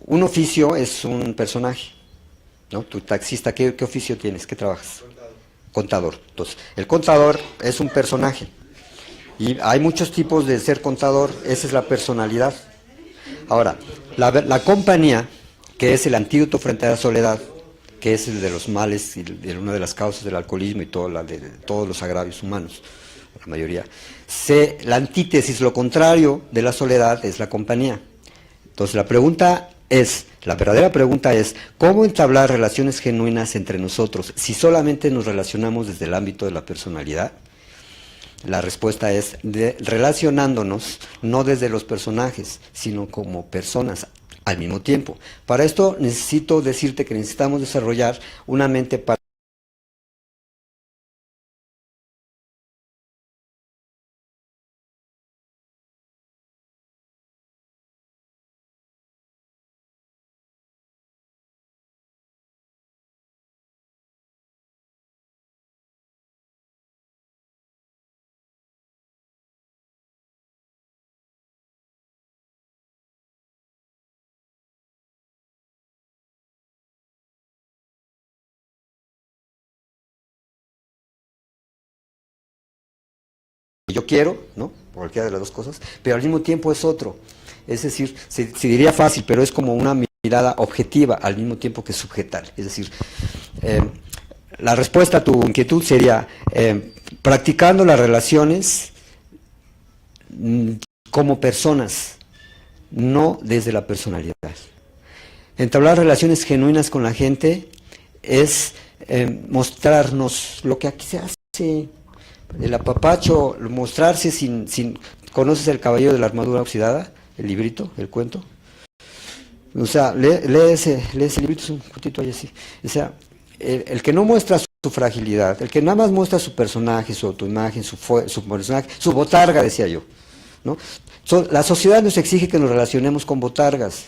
un oficio es un personaje, ¿no? Tu taxista, ¿qué oficio tienes? ¿Qué trabajas? Contador. Entonces, el contador es un personaje. Y hay muchos tipos de ser contador, esa es la personalidad. Ahora, la compañía, que es el antídoto frente a la soledad, que es el de los males y de una de las causas del alcoholismo y de todos los agravios humanos, la mayoría. La antítesis, lo contrario de la soledad es la compañía. Entonces la verdadera pregunta es, ¿cómo entablar relaciones genuinas entre nosotros si solamente nos relacionamos desde el ámbito de la personalidad? La respuesta es relacionándonos no desde los personajes, sino como personas al mismo tiempo. Para esto necesito decirte que necesitamos desarrollar una mente para yo quiero, ¿no? Cualquiera de las dos cosas, pero al mismo tiempo es otro. Es decir, se diría fácil, pero es como una mirada objetiva al mismo tiempo que subjetal. Es decir, la respuesta a tu inquietud sería practicando las relaciones como personas, no desde la personalidad. Entablar relaciones genuinas con la gente es mostrarnos lo que aquí se hace. El apapacho, mostrarse sin... ¿Conoces El caballero de la armadura oxidada? El librito, el cuento. O sea, lee ese librito, es un cuentito ahí así. O sea, el que no muestra su fragilidad, el que nada más muestra su personaje, su autoimagen, su personaje, su botarga, decía yo, ¿no? La sociedad nos exige que nos relacionemos con botargas,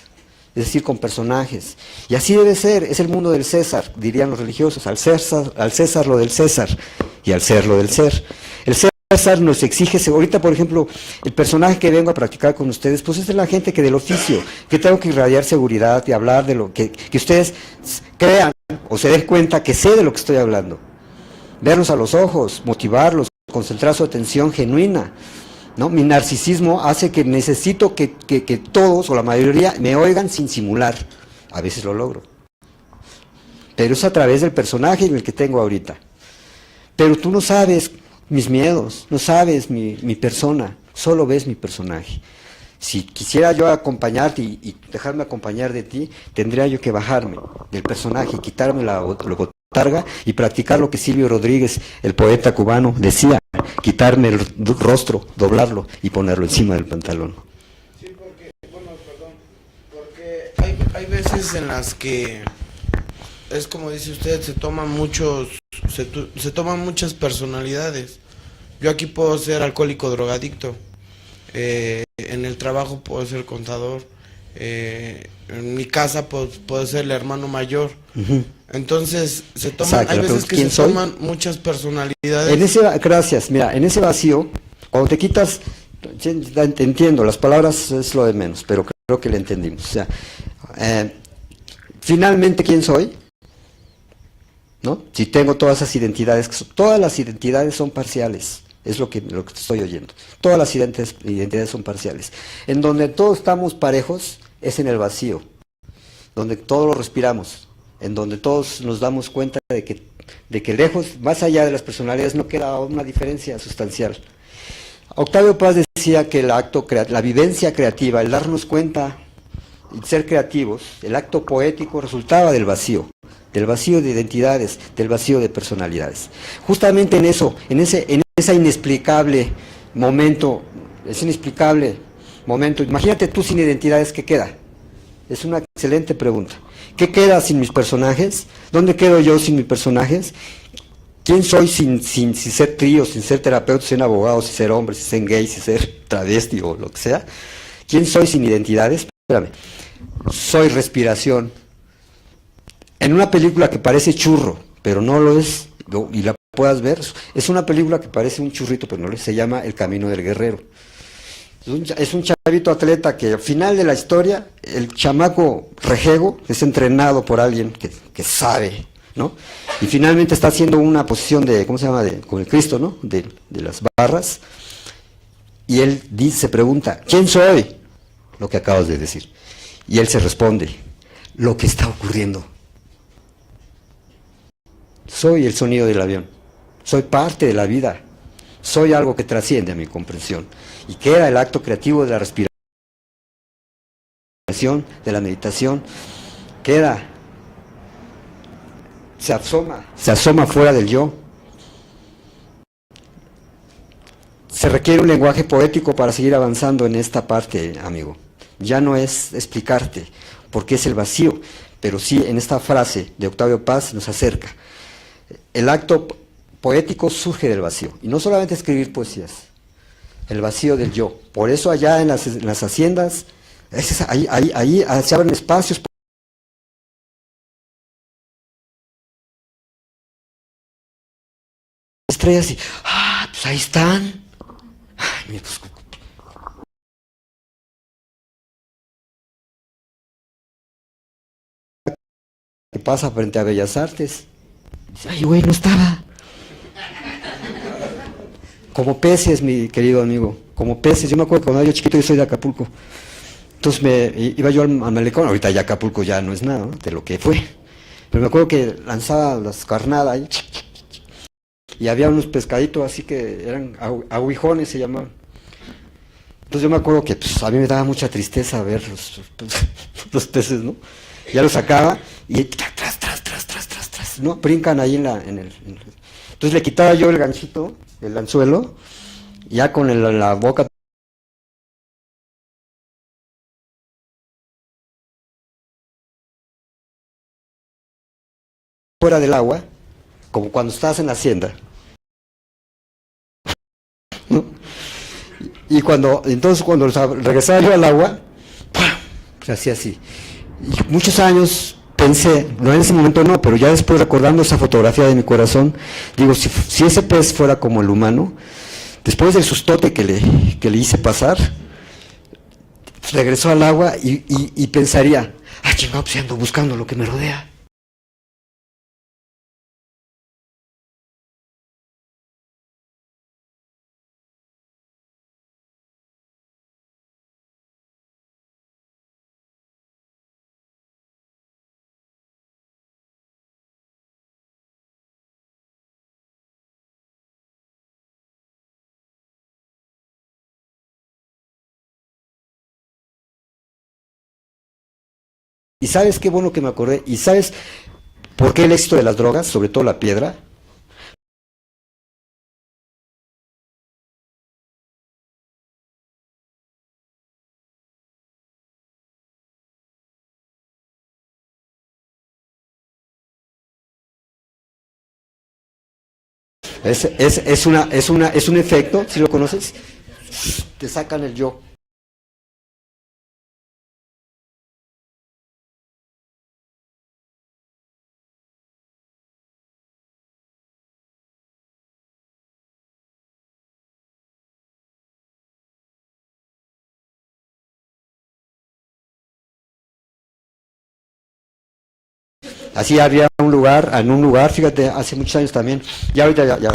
es decir, con personajes. Y así debe ser, es el mundo del César, dirían los religiosos, al César lo del César, y al ser lo del ser. El César nos exige, ahorita por ejemplo, el personaje que vengo a practicar con ustedes, pues es de la gente que del oficio, que tengo que irradiar seguridad y hablar de lo que ustedes crean o se den cuenta que sé de lo que estoy hablando. Verlos a los ojos, motivarlos, concentrar su atención genuina, ¿no? Mi narcisismo hace que necesito que todos o la mayoría me oigan sin simular. A veces lo logro. Pero es a través del personaje en el que tengo ahorita. Pero tú no sabes mis miedos, no sabes mi persona, solo ves mi personaje. Si quisiera yo acompañarte y dejarme acompañar de ti, tendría yo que bajarme del personaje, quitarme la botarga y practicar lo que Silvio Rodríguez, el poeta cubano, decía, quitarme el rostro, doblarlo y ponerlo encima del pantalón. Sí, porque hay veces en las que es como dice usted, se toman muchas personalidades. Yo aquí puedo ser alcohólico drogadicto, en el trabajo puedo ser contador, en mi casa puedo ser el hermano mayor. Entonces se toman, Exacto, hay veces que se soy? toman muchas personalidades. Gracias, mira, en ese vacío, cuando te quitas, te entiendo, las palabras es lo de menos, pero creo que le entendimos. O sea, finalmente, ¿quién soy? ¿No? Si tengo todas esas identidades, todas las identidades son parciales, es lo que te estoy oyendo. Todas las identidades son parciales. En donde todos estamos parejos es en el vacío, donde todos lo respiramos, en donde todos nos damos cuenta de que lejos, más allá de las personalidades, no queda una diferencia sustancial. Octavio Paz decía que la vivencia creativa, el darnos cuenta y ser creativos, el acto poético resultaba del vacío de identidades, del vacío de personalidades. Justamente en ese inexplicable momento, imagínate tú sin identidades, ¿qué queda? Es una excelente pregunta. ¿Qué queda sin mis personajes? ¿Dónde quedo yo sin mis personajes? ¿Quién soy sin ser trío, sin ser terapeuta, sin ser abogado, sin ser hombre, sin ser gay, sin ser travesti o lo que sea? ¿Quién soy sin identidades? Espérame. Soy respiración. En una película que parece churro, pero no lo es, y la puedas ver. Es una película que parece un churrito, pero no, se llama El Camino del Guerrero. Es un chavito atleta que al final de la historia, el chamaco rejego es entrenado por alguien que sabe, ¿no? Y finalmente está haciendo una posición de, ¿cómo se llama? Con el Cristo, ¿no? De las barras. Y él se pregunta, ¿quién soy? Lo que acabas de decir. Y él se responde, lo que está ocurriendo. Soy el sonido del avión. Soy parte de la vida. Soy algo que trasciende a mi comprensión. Y que era el acto creativo de la respiración, de la meditación, que era, se asoma fuera del yo. Se requiere un lenguaje poético para seguir avanzando en esta parte, amigo. Ya no es explicarte por qué es el vacío, pero sí en esta frase de Octavio Paz nos acerca. El acto poético surge del vacío, y no solamente escribir poesías, el vacío del yo. Por eso allá en las haciendas, ahí se abren espacios. Estrellas y, pues ahí están. Ay, mira, pues, ¿qué pasa frente a Bellas Artes? Dice, ay, güey, no estaba. Como peces, mi querido amigo, como peces. Yo me acuerdo que cuando era yo chiquito, yo soy de Acapulco. Entonces iba yo al malecón, ahorita ya Acapulco ya no es nada, ¿no? De lo que fue. Pero me acuerdo que lanzaba las carnadas ahí, y había unos pescaditos así que eran aguijones, se llamaban. Entonces yo me acuerdo que pues, a mí me daba mucha tristeza ver los peces, ¿no? Ya los sacaba y tras, ¿no? Brincan ahí Entonces le quitaba yo el ganchito, el anzuelo, ya con la boca fuera del agua, como cuando estás en la hacienda, ¿no? Y entonces cuando regresaba yo al agua, se hacía así. Y muchos años pensé, no en ese momento no, pero ya después recordando esa fotografía de mi corazón, digo, si ese pez fuera como el humano, después del sustote que le hice pasar, regresó al agua y pensaría, chingado, pues ando buscando lo que me rodea. ¿Y sabes qué bueno que me acordé? ¿Y sabes por qué el éxito de las drogas, sobre todo la piedra? Es un efecto, ¿sí lo conoces? Te sacan el yo. Así había en un lugar, fíjate, hace muchos años también, ya ahorita ya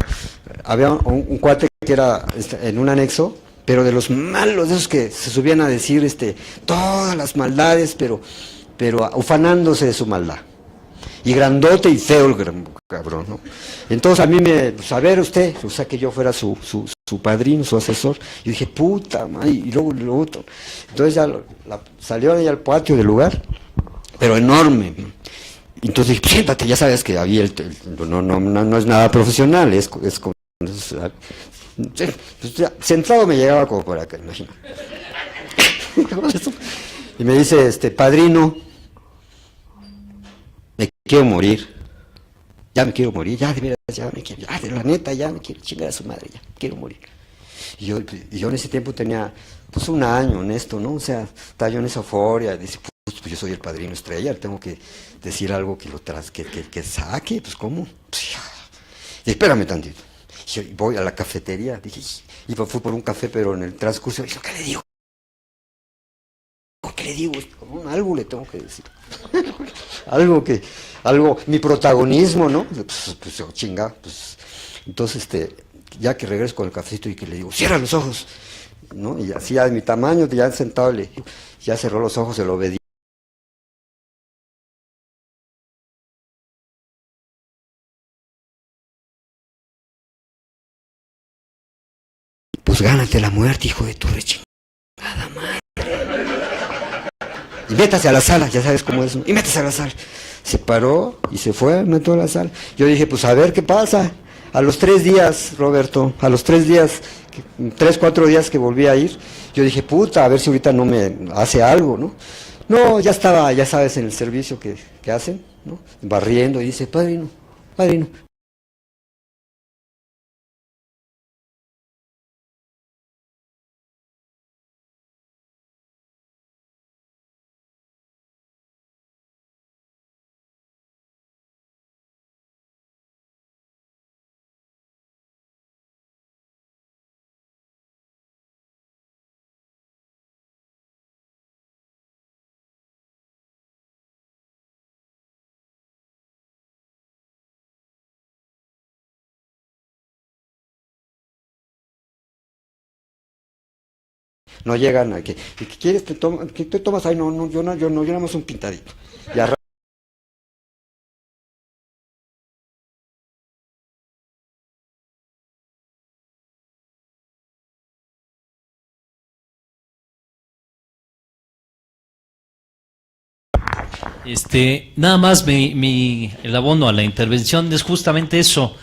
había un cuate que era en un anexo, pero de los malos, de esos que se subían a decir todas las maldades, pero ufanándose de su maldad. Y grandote y feo el cabrón, ¿no? Entonces a mí a ver usted, o sea que yo fuera su padrino, su asesor, y dije, puta madre, y luego otro. Entonces ya salió ahí al patio del lugar, pero enorme. Entonces dije, siéntate, ya sabes que había no es nada profesional, es centrado me llegaba como por acá, imagina. Y me dice, padrino, me quiero morir. Ya me quiero morir, ya de veras, ya me quiero, de la neta, ya me quiero chingar a su madre, ya quiero morir. Y yo en ese tiempo tenía, pues, un año en esto, ¿no? O sea, estaba yo en esa euforia, dice, pues yo soy el padrino estrella, tengo que decir algo que saque, pues ¿cómo? Y espérame tantito. Y voy a la cafetería, dije, fui por un café, pero en el transcurso dije, ¿qué le digo? ¿Qué le digo? Algo le tengo que decir. Mi protagonismo, ¿no? Pues chinga, pues. Entonces, ya que regreso con el cafecito y que le digo, cierra los ojos, ¿no? Y así ya de mi tamaño, ya sentado, ya cerró los ojos, se lo obedí. Pues gánate la muerte, hijo de tu rechingada madre. Y métase a la sala, ya sabes cómo es, ¿no? Y métase a la sala. Se paró y se fue, metió a la sala. Yo dije, pues a ver qué pasa. A los 3 días, Roberto, a los 3 días, 3, 4 días que volví a ir, yo dije, puta, a ver si ahorita no me hace algo, ¿no? No, ya estaba, ya sabes, en el servicio que hacen, ¿no? Barriendo, y dice, padrino, no llegan a que, ¿qué quieres? ¿Qué te tomas? Ay, no, yo nada más un pintadito. Y Nada más el abono a la intervención es justamente eso.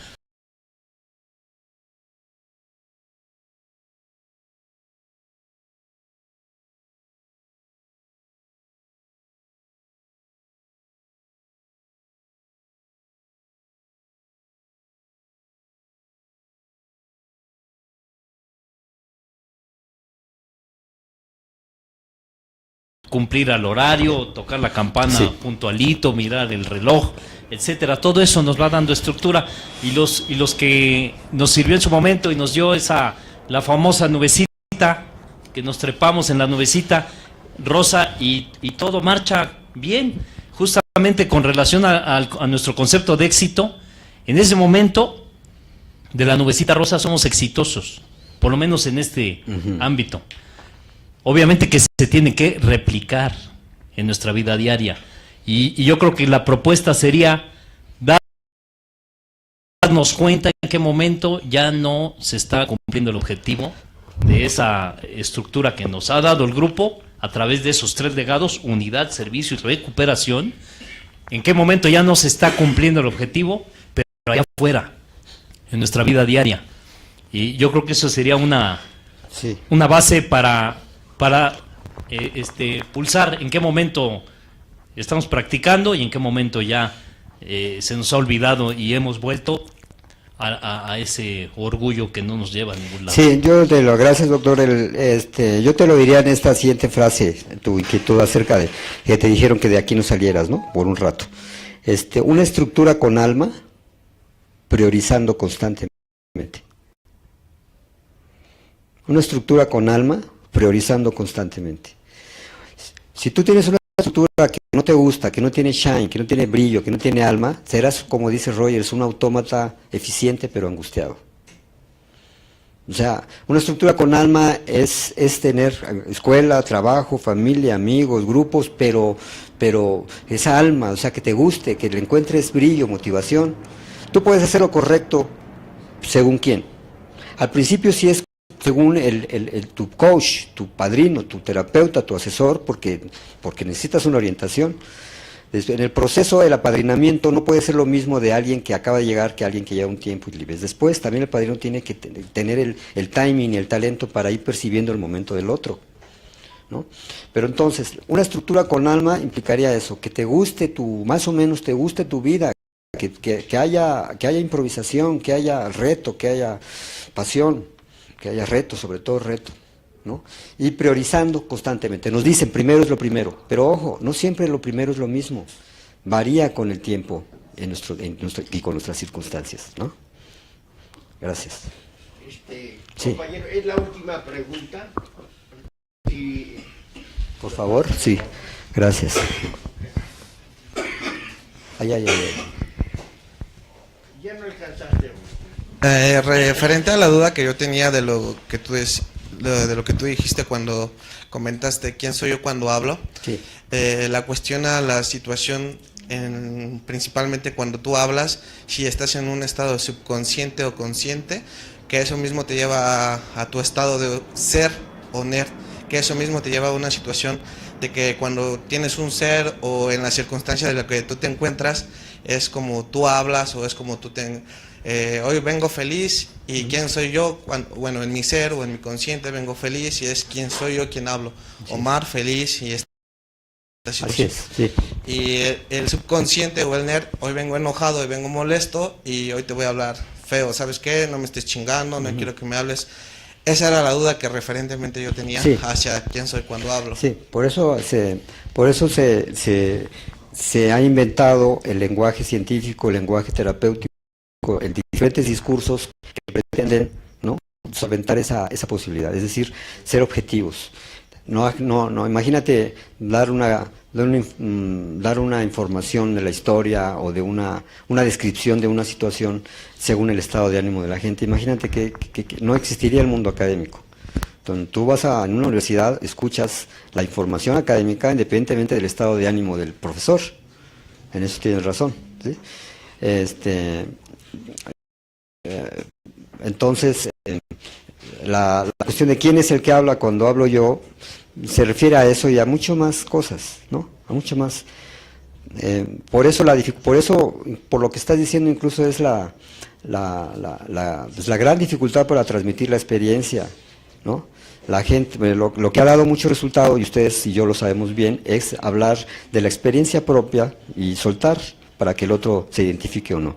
Cumplir al horario, tocar la campana puntualito, mirar el reloj, etcétera. Todo eso nos va dando estructura, y los que nos sirvió en su momento y nos dio la famosa nubecita, que nos trepamos en la nubecita rosa y todo marcha bien, justamente con relación a nuestro concepto de éxito. En ese momento de la nubecita rosa somos exitosos, por lo menos en este ámbito. Obviamente que se tiene que replicar en nuestra vida diaria. Y yo creo que la propuesta sería darnos cuenta en qué momento ya no se está cumpliendo el objetivo de esa estructura que nos ha dado el grupo a través de esos 3 legados: unidad, servicio y recuperación. En qué momento ya no se está cumpliendo el objetivo, pero allá afuera, en nuestra vida diaria. Y yo creo que eso sería una base para pulsar en qué momento estamos practicando y en qué momento ya se nos ha olvidado y hemos vuelto a ese orgullo que no nos lleva a ningún lado. Sí, gracias, doctor. Yo te lo diría en esta siguiente frase, tu inquietud acerca de que te dijeron que de aquí no salieras, ¿no? Por un rato. Una estructura con alma, priorizando constantemente. Una estructura con alma, priorizando constantemente. Si tú tienes una estructura que no te gusta, que no tiene shine, que no tiene brillo, que no tiene alma, serás, como dice Rogers, un autómata eficiente pero angustiado. O sea, una estructura con alma es tener escuela, trabajo, familia, amigos, grupos, pero esa alma, o sea, que te guste, que le encuentres brillo, motivación. Tú puedes hacer lo correcto según quién. Al principio sí es según tu coach, tu padrino, tu terapeuta, tu asesor, porque necesitas una orientación. En el proceso del apadrinamiento no puede ser lo mismo de alguien que acaba de llegar que alguien que lleva un tiempo y ves después. También el padrino tiene que tener el timing y el talento para ir percibiendo el momento del otro, ¿no? Pero entonces, una estructura con alma implicaría eso, que te guste más o menos te guste tu vida, que haya improvisación, que haya reto, que haya pasión, que haya reto, sobre todo reto, ¿no? Y priorizando constantemente. Nos dicen, primero es lo primero, pero ojo, no siempre lo primero es lo mismo, varía con el tiempo y con nuestras circunstancias, ¿no? Gracias. Sí. Compañero, es la última pregunta. Si Por favor, sí. Gracias. Ay. ya no alcanzaste. Referente a la duda que yo tenía de lo que tú de lo que tú dijiste cuando comentaste quién soy yo cuando hablo, Sí. la cuestiona la situación principalmente cuando tú hablas, si estás en un estado subconsciente o consciente, que eso mismo te lleva a tu estado de ser o nerd, que eso mismo te lleva a una situación de que cuando tienes un ser o en la circunstancia de la que tú te encuentras, es como tú hablas o es como tú hoy vengo feliz y quién soy yo, bueno, en mi ser o en mi consciente vengo feliz y es quién soy yo quien hablo. Sí. Omar feliz y esta situación. Así es, sí. Y el subconsciente o el nerd, hoy vengo enojado, hoy vengo molesto y hoy te voy a hablar feo, ¿sabes qué? No me estés chingando, no quiero que me hables. Esa era la duda que referentemente yo tenía hacia quién soy cuando hablo. Sí, por eso se ha inventado el lenguaje científico, el lenguaje terapéutico, en diferentes discursos que pretenden, ¿no?, solventar esa posibilidad, es decir, ser objetivos. No, imagínate dar una información de la historia o de una descripción de una situación según el estado de ánimo de la gente. Imagínate que no existiría el mundo académico. Entonces, tú vas a una universidad, escuchas la información académica independientemente del estado de ánimo del profesor. En eso tienes razón, ¿sí? Entonces, la cuestión de quién es el que habla cuando hablo yo se refiere a eso y a mucho más cosas, ¿no? A mucho más. Por eso, por lo que estás diciendo, incluso es la gran dificultad para transmitir la experiencia, ¿no? La gente, lo que ha dado mucho resultado, y ustedes y yo lo sabemos bien, es hablar de la experiencia propia y soltar para que el otro se identifique o no.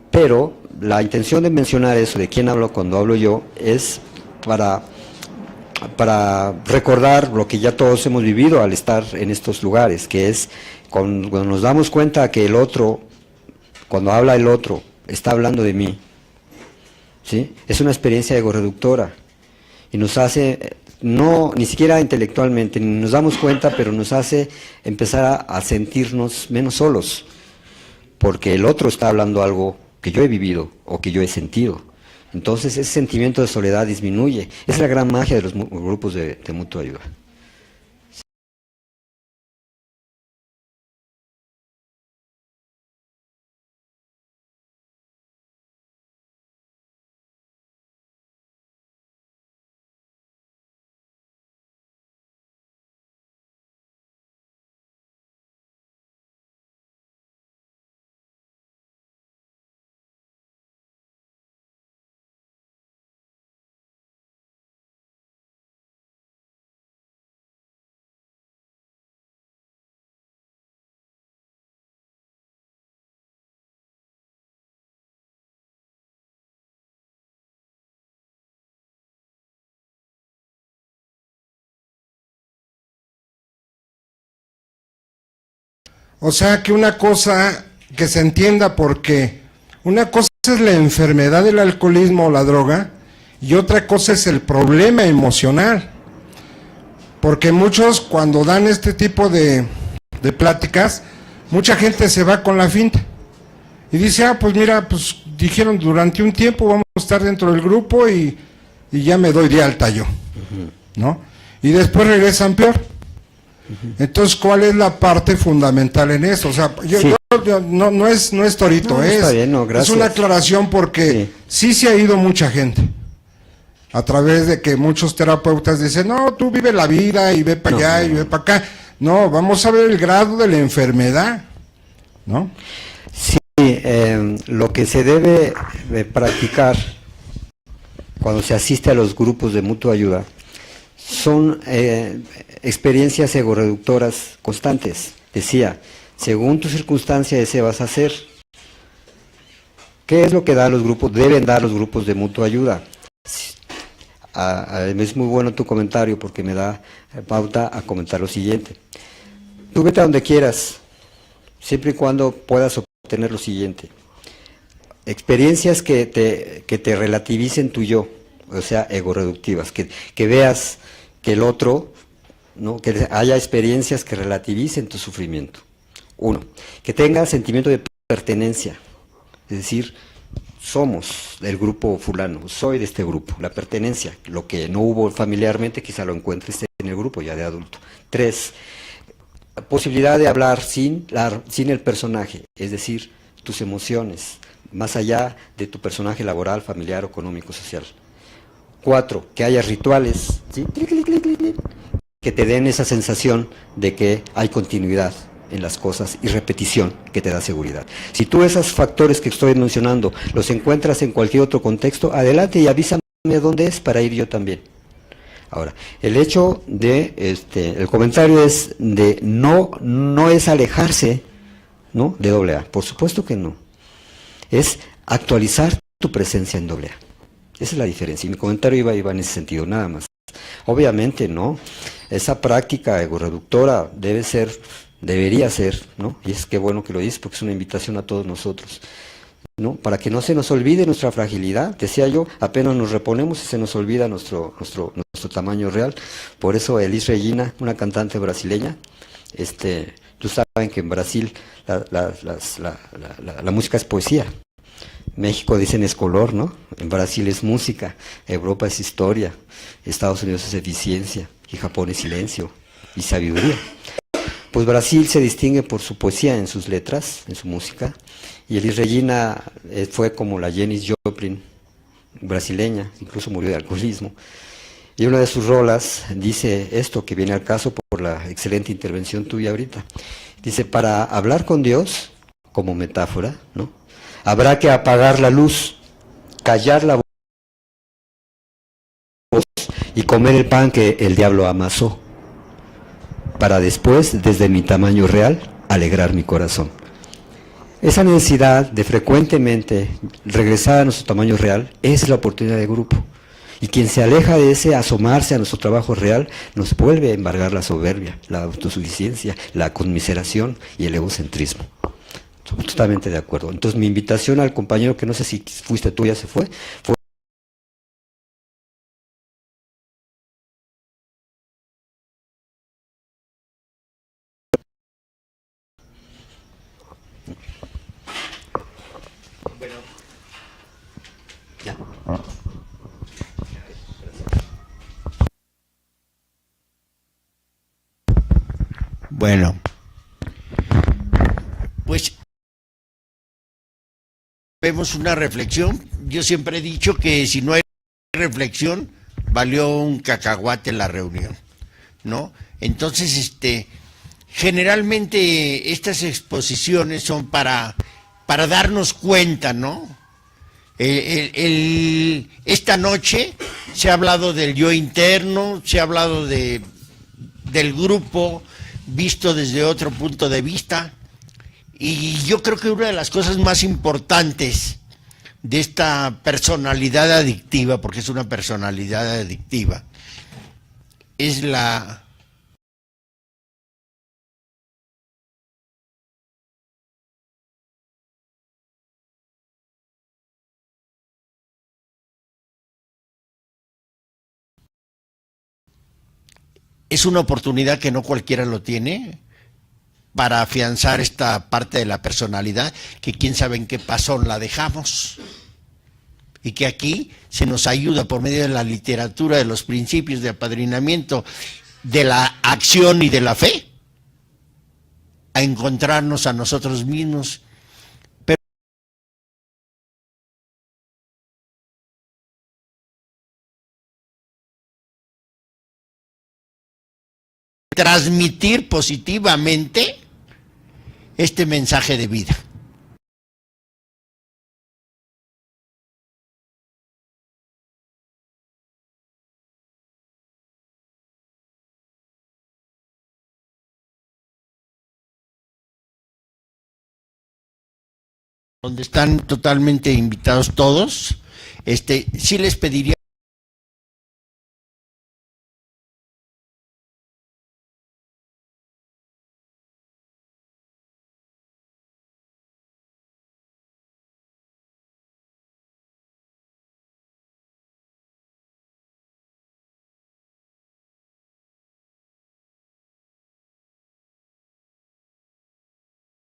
Pero la intención de mencionar eso, de quién hablo cuando hablo yo, es para recordar lo que ya todos hemos vivido al estar en estos lugares, que es cuando nos damos cuenta que el otro, cuando habla el otro, está hablando de mí, ¿sí? Es una experiencia egoreductora y nos hace, ni siquiera intelectualmente, ni nos damos cuenta, pero nos hace empezar a sentirnos menos solos, porque el otro está hablando algo que yo he vivido o que yo he sentido. Entonces ese sentimiento de soledad disminuye. Es la gran magia de los grupos de mutua ayuda. O sea, que una cosa que se entienda, porque una cosa es la enfermedad del alcoholismo o la droga y otra cosa es el problema emocional. Porque muchos, cuando dan este tipo de pláticas, mucha gente se va con la finta y dice, pues mira, pues dijeron durante un tiempo vamos a estar dentro del grupo y ya me doy de alta yo, ¿no? Y después regresan peor. Entonces, ¿cuál es la parte fundamental en eso? O sea, yo no es torito, está bien, es una aclaración porque sí se ha ido mucha gente a través de que muchos terapeutas dicen, no, tú vive la vida y ve para allá y ve para acá. No, vamos a ver el grado de la enfermedad, ¿no? Sí, lo que se debe practicar cuando se asiste a los grupos de mutua ayuda son experiencias egoreductoras constantes. Decía, según tu circunstancia ese vas a hacer. ¿Qué es lo que dan los grupos? Deben dar los grupos de mutua ayuda. Es muy bueno tu comentario porque me da pauta a comentar lo siguiente. Tú vete a donde quieras, siempre y cuando puedas obtener lo siguiente. experiencias que te relativicen tu yo, o sea, ego-reductivas, que veas que el otro, ¿no? Que haya experiencias que relativicen tu sufrimiento. Uno, que tenga sentimiento de pertenencia, es decir, somos del grupo fulano, soy de este grupo, la pertenencia, lo que no hubo familiarmente quizá lo encuentres en el grupo ya de adulto. Tres, la posibilidad de hablar sin el personaje, es decir, tus emociones, más allá de tu personaje laboral, familiar, económico, social. Cuatro, que haya rituales, ¿sí? Que te den esa sensación de que hay continuidad en las cosas y repetición que te da seguridad. Si tú esos factores que estoy mencionando los encuentras en cualquier otro contexto, adelante y avísame dónde es para ir yo también. Ahora, el hecho de, el comentario es de no es alejarse, ¿no? De AA, por supuesto que no. Es actualizar tu presencia en AA. Esa es la diferencia. Y mi comentario iba en ese sentido, nada más. Obviamente, ¿no? Esa práctica ego-reductora debería ser, ¿no? Y es que bueno que lo dices porque es una invitación a todos nosotros, ¿no? Para que no se nos olvide nuestra fragilidad. Decía yo, apenas nos reponemos y se nos olvida nuestro tamaño real. Por eso Elis Regina, una cantante brasileña, tú saben que en Brasil la música es poesía. México dicen es color, ¿no? En Brasil es música, Europa es historia, Estados Unidos es eficiencia, y Japón es silencio y sabiduría. Pues Brasil se distingue por su poesía en sus letras, en su música, y Elis Regina fue como la Janis Joplin brasileña, incluso murió de alcoholismo. Y una de sus rolas dice esto que viene al caso por la excelente intervención tuya ahorita. Dice, para hablar con Dios, como metáfora, ¿no? Habrá que apagar la luz, callar la voz y comer el pan que el diablo amasó, para después, desde mi tamaño real, alegrar mi corazón. Esa necesidad de frecuentemente regresar a nuestro tamaño real, esa es la oportunidad de grupo. Y quien se aleja de ese asomarse a nuestro trabajo real, nos vuelve a embargar la soberbia, la autosuficiencia, la conmiseración y el egocentrismo. Totalmente de acuerdo. Entonces mi invitación al compañero, que no sé si fuiste tú, ya se fue ya. Bueno, pues vemos una reflexión. Yo siempre he dicho que si no hay reflexión, valió un cacahuate la reunión, ¿no? Entonces, generalmente estas exposiciones son para darnos cuenta, ¿no? Esta noche se ha hablado del yo interno, se ha hablado del grupo visto desde otro punto de vista, y yo creo que una de las cosas más importantes de esta personalidad adictiva, porque es una personalidad adictiva, es es una oportunidad que no cualquiera lo tiene para afianzar esta parte de la personalidad, que quién sabe en qué pasón la dejamos, y que aquí se nos ayuda por medio de la literatura, de los principios de apadrinamiento, de la acción y de la fe, a encontrarnos a nosotros mismos. Pero transmitir positivamente este mensaje de vida. Donde están totalmente invitados todos, sí les pediría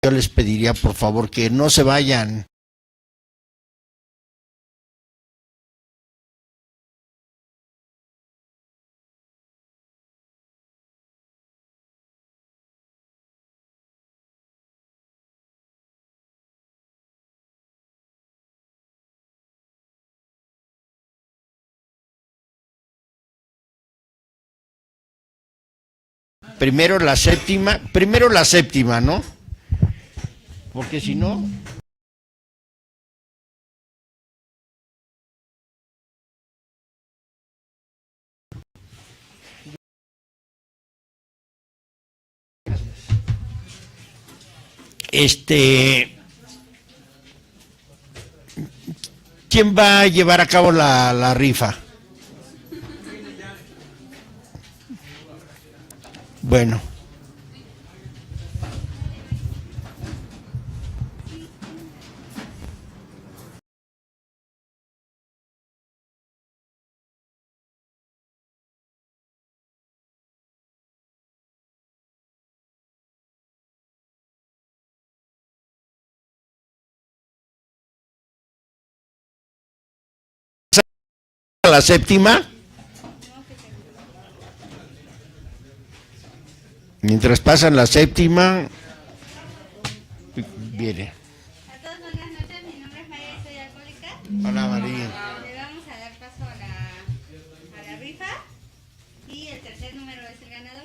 yo les pediría por favor que no se vayan. Primero la séptima, ¿no? Porque si no... ¿Quién va a llevar a cabo la rifa? Bueno. La séptima. Mientras pasan la séptima, viene. A todos buenas noches, mi nombre es María y soy alcohólica. Hola María. Le vamos a dar paso a la rifa y el tercer número es el ganador.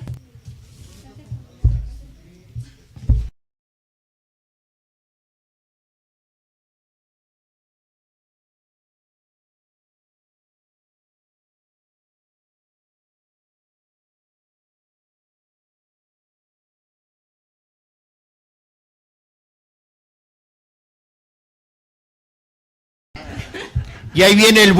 Y ahí viene el